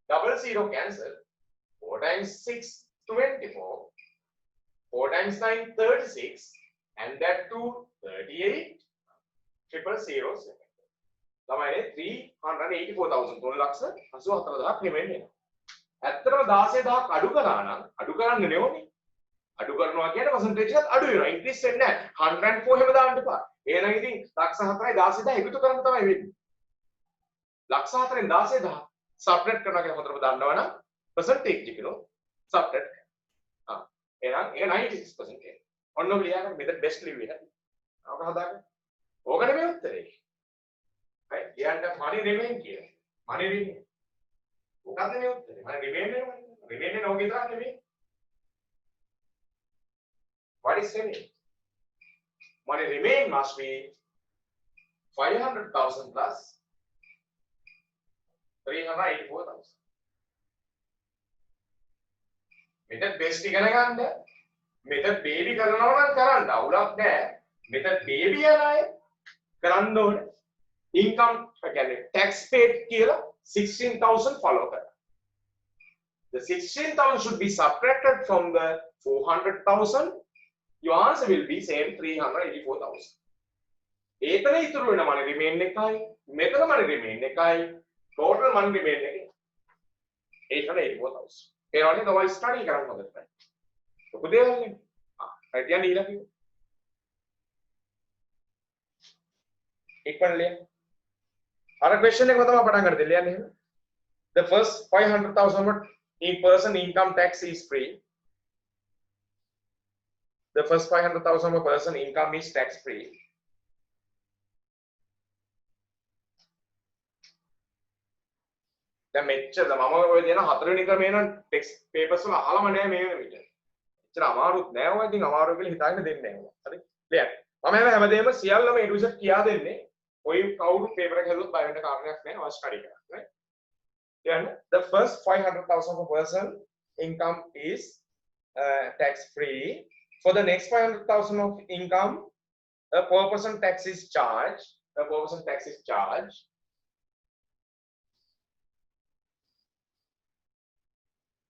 00 cancel 4 times 6 24 4 times 9 36 and that too 38 000 තමයි 384,000 3 ලක්ෂ 84000ක් නෙමෙයි නේද ඇත්තටම 16000ක් අඩු කරා නම් අඩු කරන්න නෙවෙයි අඩු කරනවා කියන්නේ percentage එකත් අඩු වෙනවා ඉන්ක්‍රීස් වෙන්නේ නැහැ 104 හැම දාන්න එපා එහෙනම් ඉතින් ලක්ෂ 4යි 16000 එකතු කරන්න තමයි වෙන්නේ ලක්ෂ 4ෙන් 16000 සබ්ට්‍රැක්ට් කරනවා කියන හතරම දන්නවනම් percentage එකනෝ සබ්ට්‍රැක්ට් කරනවා එහෙනම් ඒක 96% ඔන්න ඔබ ලියා ගන්න මෙතන බෙස්ට් ලිව්වේ නැති ඔක හදාගන්න ඕක නෙමෙයි උත්තරේ හරි කියන්න money remain කියලා money remain මොකක්ද මේ උත්තරේ money remain නේ remain නේ නෝක විතරක් නෙමෙයි what is remain money remain must be 500,000 plus 384,000 මෙතන බෙස්ට් ඉගෙන ගන්න මෙතන බේබි කරනවා නම් කරන්න අවුලක් නැහැ මෙතන බේබි යන අය කරන්න ඕනේ ඉන්කම් කියන්නේ tax paid කියලා 16,000 follow කරන්න the 16,000 should be subtracted from the 400,000 your answer will be same 384,000 ඒතන ඉතුරු වෙන money remain එකයි මෙතන money remain එකයි total money remain එක 884,000 ඒ වගේ තමයි ස්ටඩි කරන්න හොඳට බෑ ලොකු දේවල් නේ හරි කියන්නේ ඊළඟ ඉක්මනට ලියන්න අර question එකම තමයි පටන් ගන්න දෙන්න ලියන්න එහෙම the first 500,000 what in person income tax is free the first 500,000 per person income is tax free දැන් මෙච්චර මම ඔය දෙන හතරවෙනි ක්‍රමේ නම් ටෙක්ස්ට් පේපර්ස් වල අහලම නෑ මේ වෙන විදිහට. එච්චර අමාරුත් නෑ ඔය ඉතින් අමාරු කියලා හිතාගෙන දෙන්නේ නෑ ඔය. හරි. ලියන්න. මම හැමදේම සියල්ලම A to Z කියා දෙන්නේ. ඔය කවුරු පේපර් එක හදුවොත් බය වෙන්න කාරණයක් නෑ. ඔය ස්ටඩි කරන්න. right? ලියන්න. The first 500,000 per person income is tax free. For the next 500,000 of income, a 4% tax is charged. A 4% tax is charged.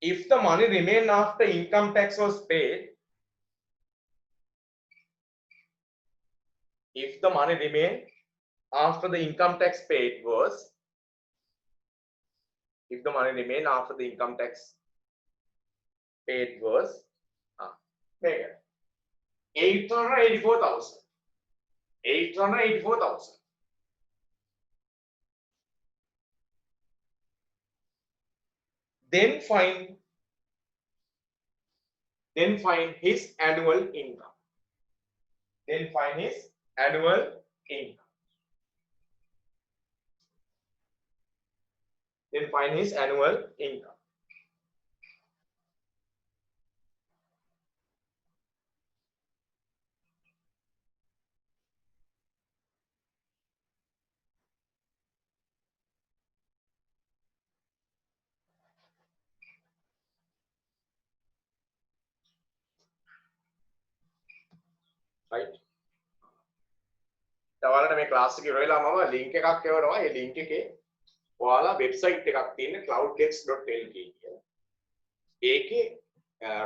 If the money remained after income tax was paid, if the money remained after the income tax paid was, if the money remained after the income tax paid was, 884,000. 884,000. Then find his annual income. Then find his annual income. Then find his annual income. right ඔයාලට මේ class එක ඉවර වෙලා මම link එකක් එවනවා ඒ link එකේ ඔයාලා website එකක් තියෙන clouddex.lk කියලා ඒකේ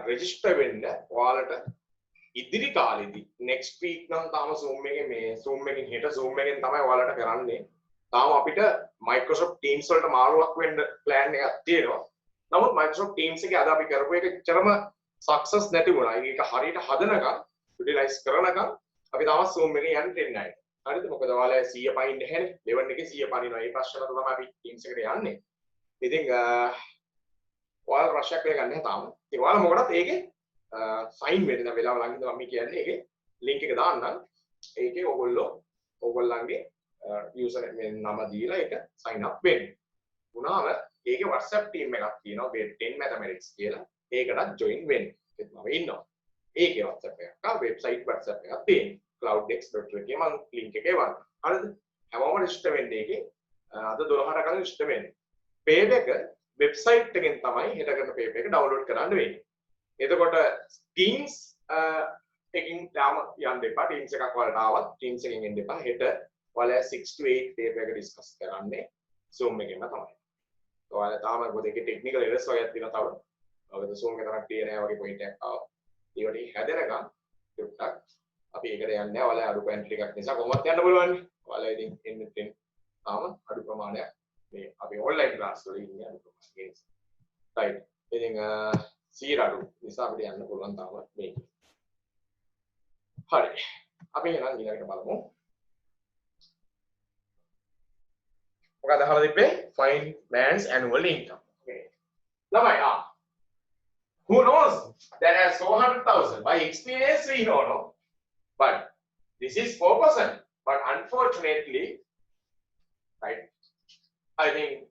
රෙජිස්ටර් වෙන්න ඔයාලට ඉදිරි කාලෙදී next week නම් තාම zoom එකේ මේ zoom එකෙන් හෙට zoom එකෙන් තමයි ඔයාලට කරන්නේ තාම අපිට Microsoft Teams වලට මාරුවක් වෙන්න plan එකක් තියෙනවා නමුත් Microsoft Teams එකේ අද අපි කරපු එක එච්චරම success නැති වුණා ඒක හරියට හදනකම් utilize කරනකම් අපි තාම zoom එකේ යන්න දෙන්නේ නැහැ. හරිද? මොකද ඔයාලා 100 පයින් නැහැනේ. level එකේ 100 පනිනවා. ඒ ප්‍රශ්නකට තමයි අපි Teams එකට යන්නේ. ඉතින් ඔයාලා ප්‍රශ්නයක් වෙලා ගන්න නැහැ තාම. ඉතින් ඔයාලා මොකටද ඒකේ sign වෙන්න දැන් වෙලාව ළඟින්ද මම කියන්නේ ඒකේ link එක දාන්නම්. ඒකේ ඕගොල්ලන්ගේ user නම දීලා ඒක sign up වෙන්න. වුණාම ඒකේ WhatsApp team එකක් තියෙනවා grade 10 mathematics කියලා. ඒකටත් join වෙන්න. ඒත් මම ඉන්නවා. ඒකේ WhatsApp එකක් වebsite WhatsApp එකක් තියෙනවා. cloudx.lk එකේ මම link එක එවන්න. හරිද? හැමෝම register වෙන්න ඒකේ. අද 12ට කලින් register වෙන්න. page එක website එකෙන් තමයි හෙට කරන page එක download කරන්න වෙන්නේ. එතකොට Teams එකකින් තාම යන්න එපා. Teams එකක් වලට ආවත් Teams එකෙන් එන්න එපා. හෙට ඔයාලා 6 to 8 page එක discuss කරන්නේ Zoom එකෙන්ම තමයි. ඔයාලා තාම මොකද ඒකේ technical errors වගේක් තියෙනවා තව. ඔයාලා Zoom එක තරක් තියෙන නැහැ වගේ point එකක් ආවා. ඒකට හැදෙනකම් ටිකක් අපි ඒකට යන්නේ නැහැ. ඔයාලා අඩු පොයින්ට් ටිකක් නිසා කොහොමවත් යන්න බලවන්නේ. ඔයාලා ඉතින් එන්න තාම අඩු ප්‍රමාණයක් මේ අපි online class වල ඉන්නේ අඩු ප්‍රමාණයක්. right. ඉතින් සීරඩු නිසා අපිට යන්න පුළුවන් තාම මේක. හරි. අපි එහෙනම් ඊළඟට බලමු. මොකද අහලා තිබ්බේ? Find man's annual income. Okay. ළමයි who knows that has 400,000 by experience we know no, but this is 4%, but unfortunately, right, I think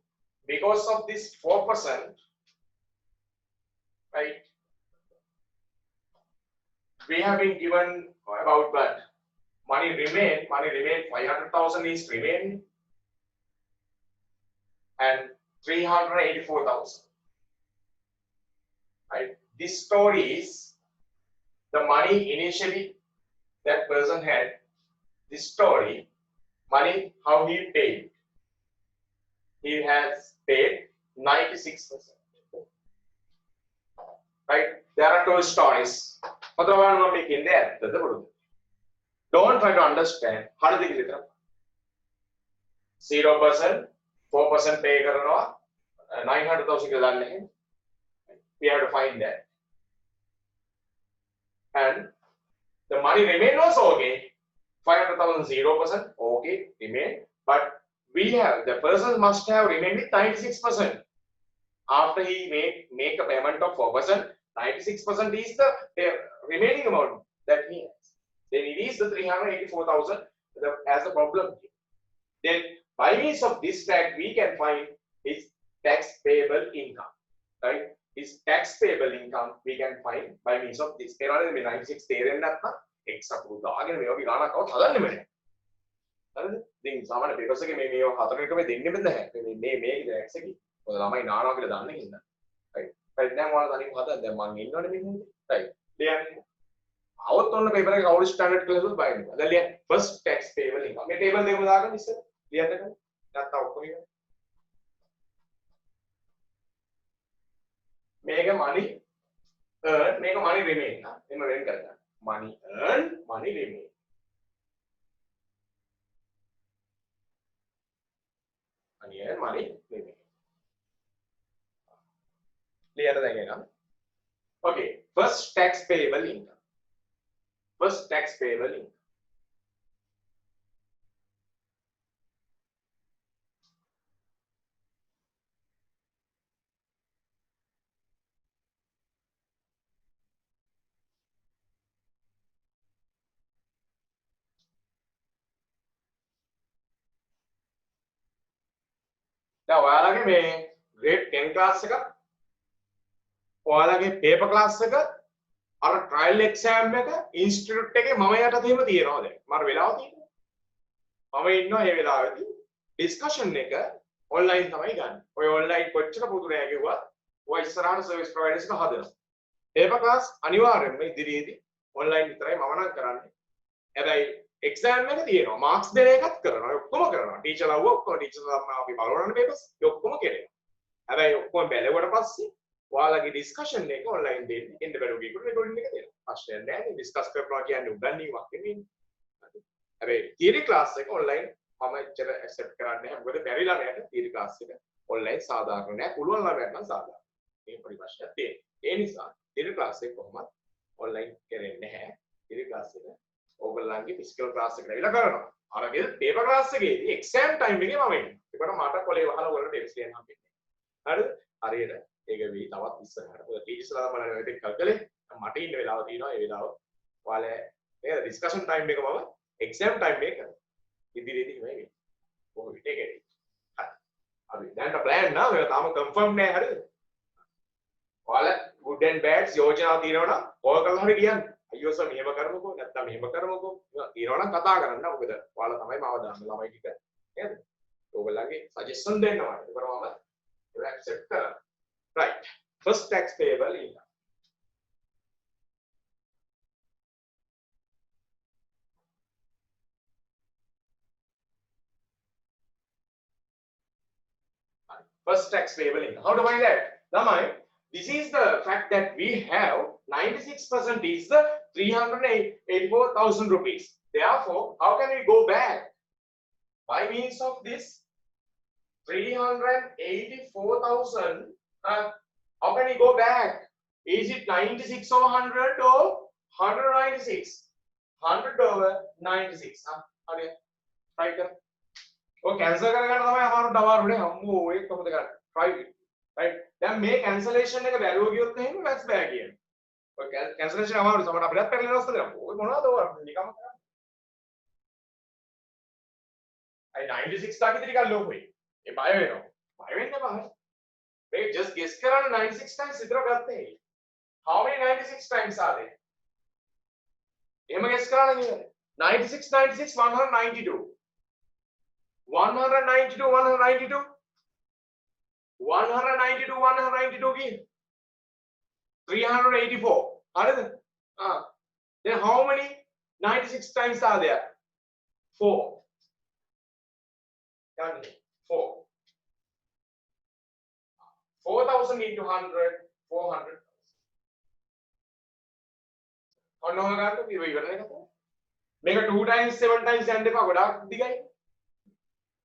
because of this 4%, right, we have been given about what money remain 500,000 is remaining and 384,000. Right? This story is the money initially that person had. This story, money, how he paid. He has paid 96%. Right? There are two stories. Don't try to understand. How do they get it? 0%, 4% pay karanawa, 900,000 ke danne. We have to find that. And the money remain also okay. 500,000 0%, okay, remain. But we have, the person must have remained with 96%. After he make a payment of 4%, 96% is the remaining amount that he has. Then it is the 384,000 as a problem. Then by means of this fact, we can find his tax payable income. Right? His tax payable income we can find by means of this. There are 96 තේරෙන්නේ නැත්නම් x අකුරු දාගෙන මේ වගේ ගානක් આવත් හදන්නෙම නැහැ. හරිද? ඉතින් සාමාන්‍ය පේපර්ස් එකේ මේ හතර එකම දෙන්නෙම නැහැ. මේ x එකේ. මොකද ළමයි නානවා කියලා දන්නේ හින්දා. right. right දැන් ඔයාලා තනියම හදන්න දැන් මම ඉන්නවනේ මේ මොකද? right. ලියන්නේ. આવත් ඔන්න පේපර් එක කවුරු ස්ටෑන්ඩඩ් කියලා හදුවොත් බයින්න. දැන් ලියන්න. first tax payable income. මේ ටේබල් දෙකම දාගන්න ඉස්සර. ලියන්න ගන්න. නැත්නම් ඔක්කොම ඉන්න. මේක money earn, මේක money remain. එන්න වෙන් කරගන්න. money earn, money remain. money earn, money remain. ලියන්න දැන් එනවා. okay, first tax payable income. First tax payable income. දැන් ඔයාලගේ මේ grade 10 class එක ඔයාලගේ paper class එක අර trial exam එක institute එකේ මම යටත් එහෙම තියෙනවා දැන් මම වෙලාව තියෙනවා මම ඉන්නවා මේ වෙලාවේදී discussion එක online තමයි ගන්න. ඔය online කොච්චර පුදු නෑ කිව්වත් ඔය ඉස්සරහට service providers එක හදනවා. paper class අනිවාර්යෙන්ම ඉදිරියේදී online විතරයි මම නම් කරන්නේ. හැබැයි exam එක තියෙනවා marks දෙන එකත් කරනවා ඔක්කොම කරනවා teacher ලව්ව ඔක්කොම teacher අපි බලවන්න papers ඒ ඔක්කොම කරනවා හැබැයි ඔක්කොම බැලුවට පස්සේ ඔයාලගේ discussion එක online දෙන්න එන්න බැලුව ගිහුත් recording එක දෙනවා ප්‍රශ්නයක් නැහැ discuss කරනවා කියන්නේ උගන්වීමක් නෙමෙයි හැබැයි theory class එක online මම එච්චර accept කරන්නේ නැහැ මොකද බැරි ළමයට theory class එක online සාධාරණ නැහැ පුළුවන් ළමයට නම් සාධාරණ මේ පොඩි ප්‍රශ්නයක් තියෙනවා ඒ නිසා theory class එක කොහොමද online කරන්නේ නැහැ theory class එක ඕගොල්ලන්ගේ ෆිසිකල් ක්ලාස් එකට ඇවිල්ලා කරනවා. අරගෙන පේපර් ක්ලාස් එකේදී එක්සෑම් ටයිම් එකේ මම ඉන්නේ. ඒකට මට කොලේ වහලා ඔයගොල්ලන්ට ටෙස්ට් ලියන්න හම්බෙන්නේ. හරිද? හරියට ඒක වී තවත් ඉස්සරහට. ඔය ටීචර්ස්ලා තමයි මේක කල්කලේ මට ඉන්න වෙලාව තියෙනවා. ඒ වෙලාව ඔයාලා මේ ඩිස්කෂන් ටයිම් එක මම එක්සෑම් ටයිම් එක කරනවා. ඉදිරියේදී මේ වෙන්නේ. කොහොමද ඒක හරි. අපි දැන් ප්ලෑන් නා මේක තාම කන්ෆර්ම් නෑ හරිද? ඔයාලා good and bads යෝජනා තියෙනවා නම් ඕක කරලා හරි කියන්න. අයියෝ සර් මෙහෙම කරමුකෝ නැත්නම් මෙහෙම කරමුකෝ තියනවා නම් කතා කරන්න මොකද ඔයාලා තමයි මාව දාන්න ළමයි ටික නේද ඔයගොල්ලන්ගේ සජෙෂන් දෙන්නවා ඒකට මම ඒක ඇක්සෙප්ට් කරනවා right first tax payable income first tax payable income how to find that ළමයි this is the fact that we have 96% is the 384,000 rupees. Therefore, how can we go back? By means of this 384,000, how can we go back? Is it 96 or 100 or 196? 100 over 96. Okay, try it. Oh, cancel කරගන්න තමයි අමාරුට අමාරුනේ. අම්මෝ ඒක කොහොමද කරන්නේ? Try it. Right? දැන් මේ cancellation එක බැලුව ගියොත් එහෙම වැස් බෑ කියන්නේ. ඔය cancellation අමාරුයි. සමහර අපිටත් පැටලෙන අවස්ථා දෙනවා. ඔය මොනවද ඔය නිකම්ම කරන්නේ? අයි 96 තාක් ඉතිරි කල් ලෝකෙයි. ඒ බය වෙනවා. බය වෙන්න බෑ. මේක just guess කරන්න 96 times විතර ගත්තේ. How many 96 times are there? එහෙම guess කරන්න නේද? 96 96 192. 192 192 192 192 again 384 හරිද then how many 96 times are there 4 done 4 4000 into 100 400 ඔන්න ඔය ගන්න ඉවරනේ කතා මේක 2 times 7 times යන්න එපා ගොඩාක් දිගයි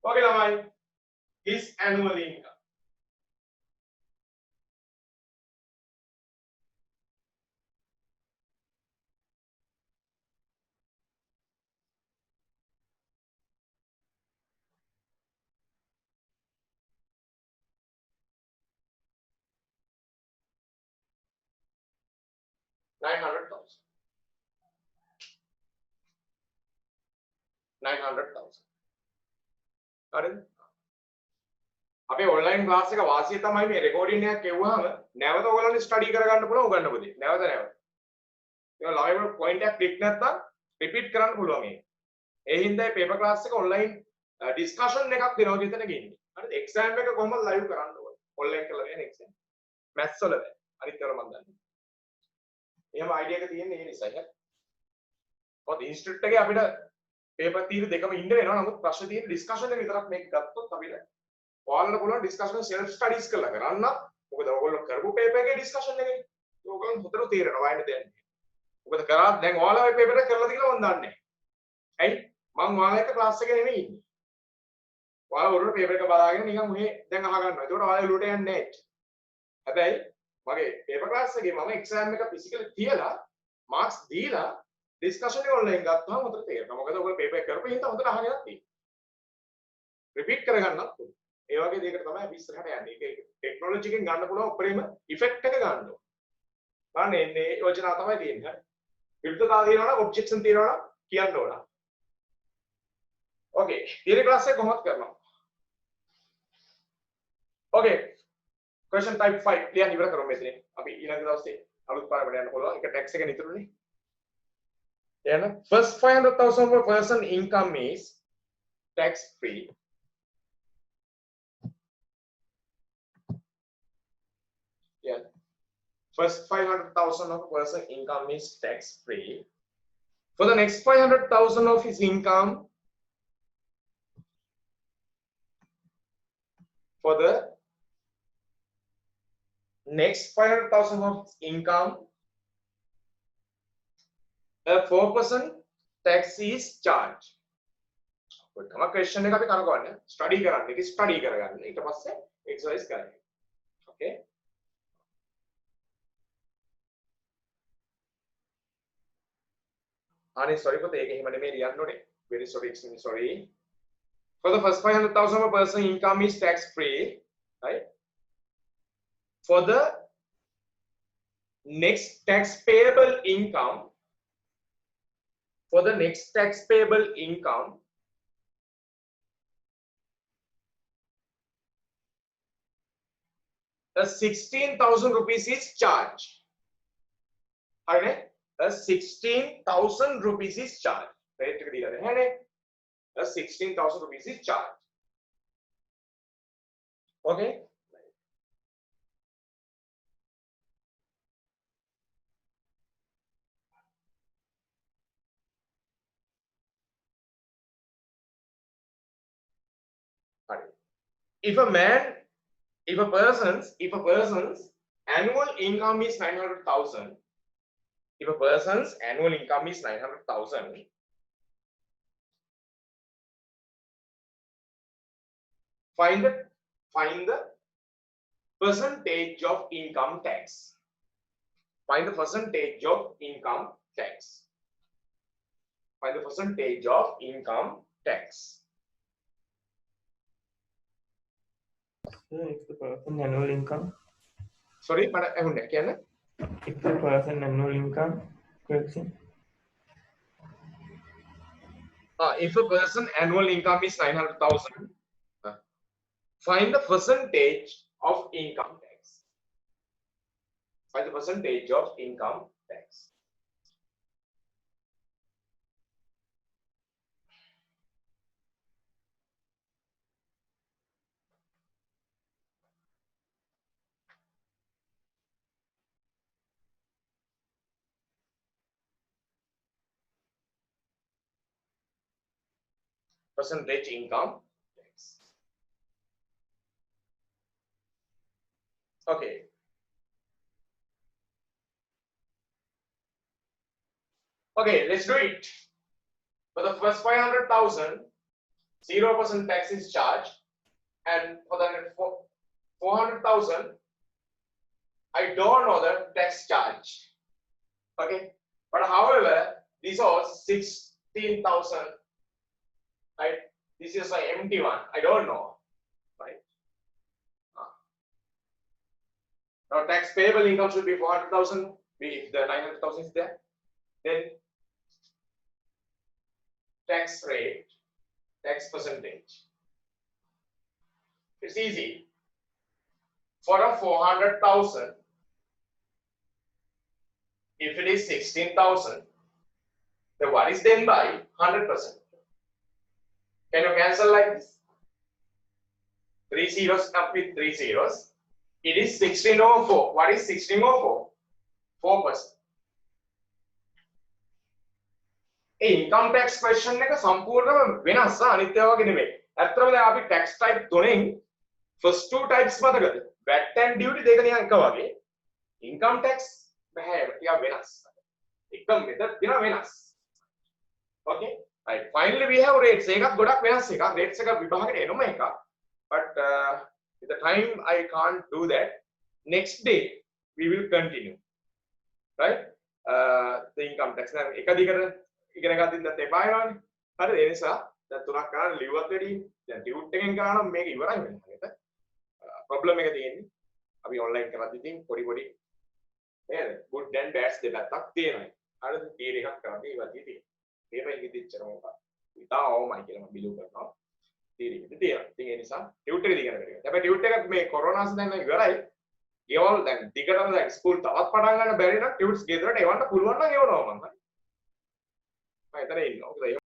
okay ළමයි his annual income $900,000 හරිද අපේ ඔන්ලයින් ක්ලාස් එක වාසිය තමයි මේ රෙකෝඩින් එකක් ගෙවුවාම නැවත ඔයගොල්ලන්ට ස්ටඩි කරගන්න පුළුවන් උගන්නපු දේ නැවත ඒක ළමයිවල පොයින්ට් එකක් ක්ලික් නැත්නම් රිපීට් කරන්න පුළුවන් ඒක ඒ හින්දා මේ පේපර් ක්ලාස් එක ඔන්ලයින් ඩිස්කෂන් එකක් දෙනවා විතර ගෙන්නේ හරිද එක්සෑම් එක කොහොමද ලයිව් කරන්න ඕනේ ඔන්ලයින් කරලා දෙන එක්සෑම් මැත්ස් වල බෑ අනිත් ඒවා මම දන්නේ එහෙම අයිඩියා එක තියෙන්නේ ඒ නිසායි හරි ඔත් ඉන්ස්ටිටියුට් එකේ අපිට පේපර් තීර දෙකම ඉන්න වෙනවා නමුත් ප්‍රශ්න තියෙන ඩිස්කෂන් එක විතරක් මේක ගත්තොත් අපිට ඔයාලට පුළුවන් ඩිස්කෂන් සෙල්ෆ් ස්ටඩීස් කරලා කරන්න මොකද ඔයගොල්ලෝ කරපු පේපර් එකේ ඩිස්කෂන් එකේ ඔයගොල්ලෝ හොඳට තේරෙනවා වයින්ද දැන් මොකද කරා දැන් ඔයාලා මේ පේපර් එක කරලාද කියලා මම දන්නේ නැහැ ඇයි මම ඔයාලා එක්ක ක්ලාස් එකේ නෙමෙයි ඉන්නේ ඔයාලා ඔරුණ පේපර් එක බලාගෙන නිකන් මේ දැන් අහගන්නවා ඒකට ඔයාලා ඔලුවට යන්නේ නැහැ හැබැයි මගේ පේපර් ක්ලාස් එකේ මම එක්සෑම් එක ෆිසිකලි තියලා මාක්ස් දීලා ඩිස්කෂන් එක ඔන්ලයින් ගත්තාම හොඳට තේරෙනවා මොකද ඔයගොල්ලෝ පේපර් එක කරපු හින්දා හොඳට අහගෙනත් තියෙනවා රිපීට් කරගන්නත් ඒ වගේ දෙයකට තමයි අපි ඉස්සරහට යන්නේ ඒක ටෙක්නොලොජි එකෙන් ගන්න පුළුවන් උපරිම ඉෆෙක්ට් එක ගන්න ඕන ගන්න එන්නේ යෝජනා තමයි තියෙන්නේ හරි විරුද්ධතාව තියෙනවා නම් ඔබ්ජෙක්ෂන් තියෙනවා නම් කියන්න ඕන ඕකේ ඊයේ ක්ලාස් එක කොහොමද කරනවා ඕකේ question type 5 ලියන්න ඉවර කරමු මෙතන අපි ඊළඟ දවසේ අලුත් පාඩමකට යන්න පුළුවන් ඒක ටැක්ස් එක නිතරුනේ yeah first 500,000 per person income is tax free yeah first 500,000 of a person income is tax free for the next 500,000 of his income for the next 500,000 of his income a 4% tax is charged. ඔයකම question එක අපි කරගන්න study කරන්න ඒක study කරගන්න ඊට පස්සේ exercise කරන්න. Okay. Ani sorry පුතේ ඒක එහෙම නෙමෙයි ලියන්න ඕනේ. Very sorry extremely sorry. For the first 500,000 per person income is tax free, right? For the next tax payable income the 16,000 rupees is charged. Alright? 16,000 rupees is charged. Rate එක දීලා නැහැ නේ. 16,000 rupees is charged. Okay. If a person's annual income is 900,000, if a person's annual income is 900,000, find the percentage of income tax. Find the percentage of income tax. Find the percentage of income tax. So if the person annual income, Sorry, but I don't know. if the person annual income, question. If a person annual income is 900,000, find the percentage of income tax. Find the percentage of income tax. Percentage income tax. Okay. Okay, let's do it. For the first 500,000, 0% tax is charged, and for the 400,000, I don't know the tax charge. Okay, but however, this was 16,000. Right, this is an empty one. I don't know. Right. Now tax payable income should be 400,000. If the 900,000 is there, then tax rate, tax percentage. It's easy. For a 400,000, if it is 16,000, then what is then by 100%? Can you cancel like this? 3 zeros up with 3 zeros. It is 16 over 4. What is 16 over 4? 4%. Income tax question එක සම්පූර්ණයෙන්ම වෙනස් අනිත් ඒවා වගේ නෙමෙයි. ඇත්තටම දැන් අපි tax type තුනෙන් first two types මතකද? VAT and duty දෙක නිකන් එක වගේ. Income tax බෑ ටිකක් වෙනස්. එක method දෙනවා වෙනස්. Okay. Right. Finally we have rates. එකක් ගොඩක් වෙනස් එකක්. Rates එක විභාගෙට එනම එකක්. But with the time I can't do that. Next day we will continue. Right? The income tax. දැන් එක දිගට ඉගෙන ගන්න ඉඳන් එපා වෙනවනේ. හරිද? ඒ නිසා දැන් තුනක් කරන්න ලිව්වත් වැඩි. දැන් ටියුට් එකෙන් කරා නම් මේක ඉවරයි වෙනවා. ප්‍රොබ්ලම් එක තියෙන්නේ අපි ඔන්ලයින් කරද්දි ඉතින් පොඩි නේද? good and bad දෙකක් තියෙනවා. හරිද? තියරි එකක් කරද්දි ඒවා තියෙන්නේ. මේක ඉතින් ඉච්චරම මොකක්ද? ඉතාලමයි කියලා මම බිලීව් කරනවා. තියරි එක තියෙනවා. ඉතින් ඒ නිසා ටියුට් එක දිගට කරගන්න. හැබැයි ටියුට් එකත් මේ කොරෝනාස් දැන් ඉවරයි. ඒවල් දැන් දිගටම දැන් ස්කූල් තවත් පටන් ගන්න බැරි නම් ටියුට්ස් ගෙදරට එවන්න පුළුවන් නම් එවනවා මම. මම එතන ඉන්නවා.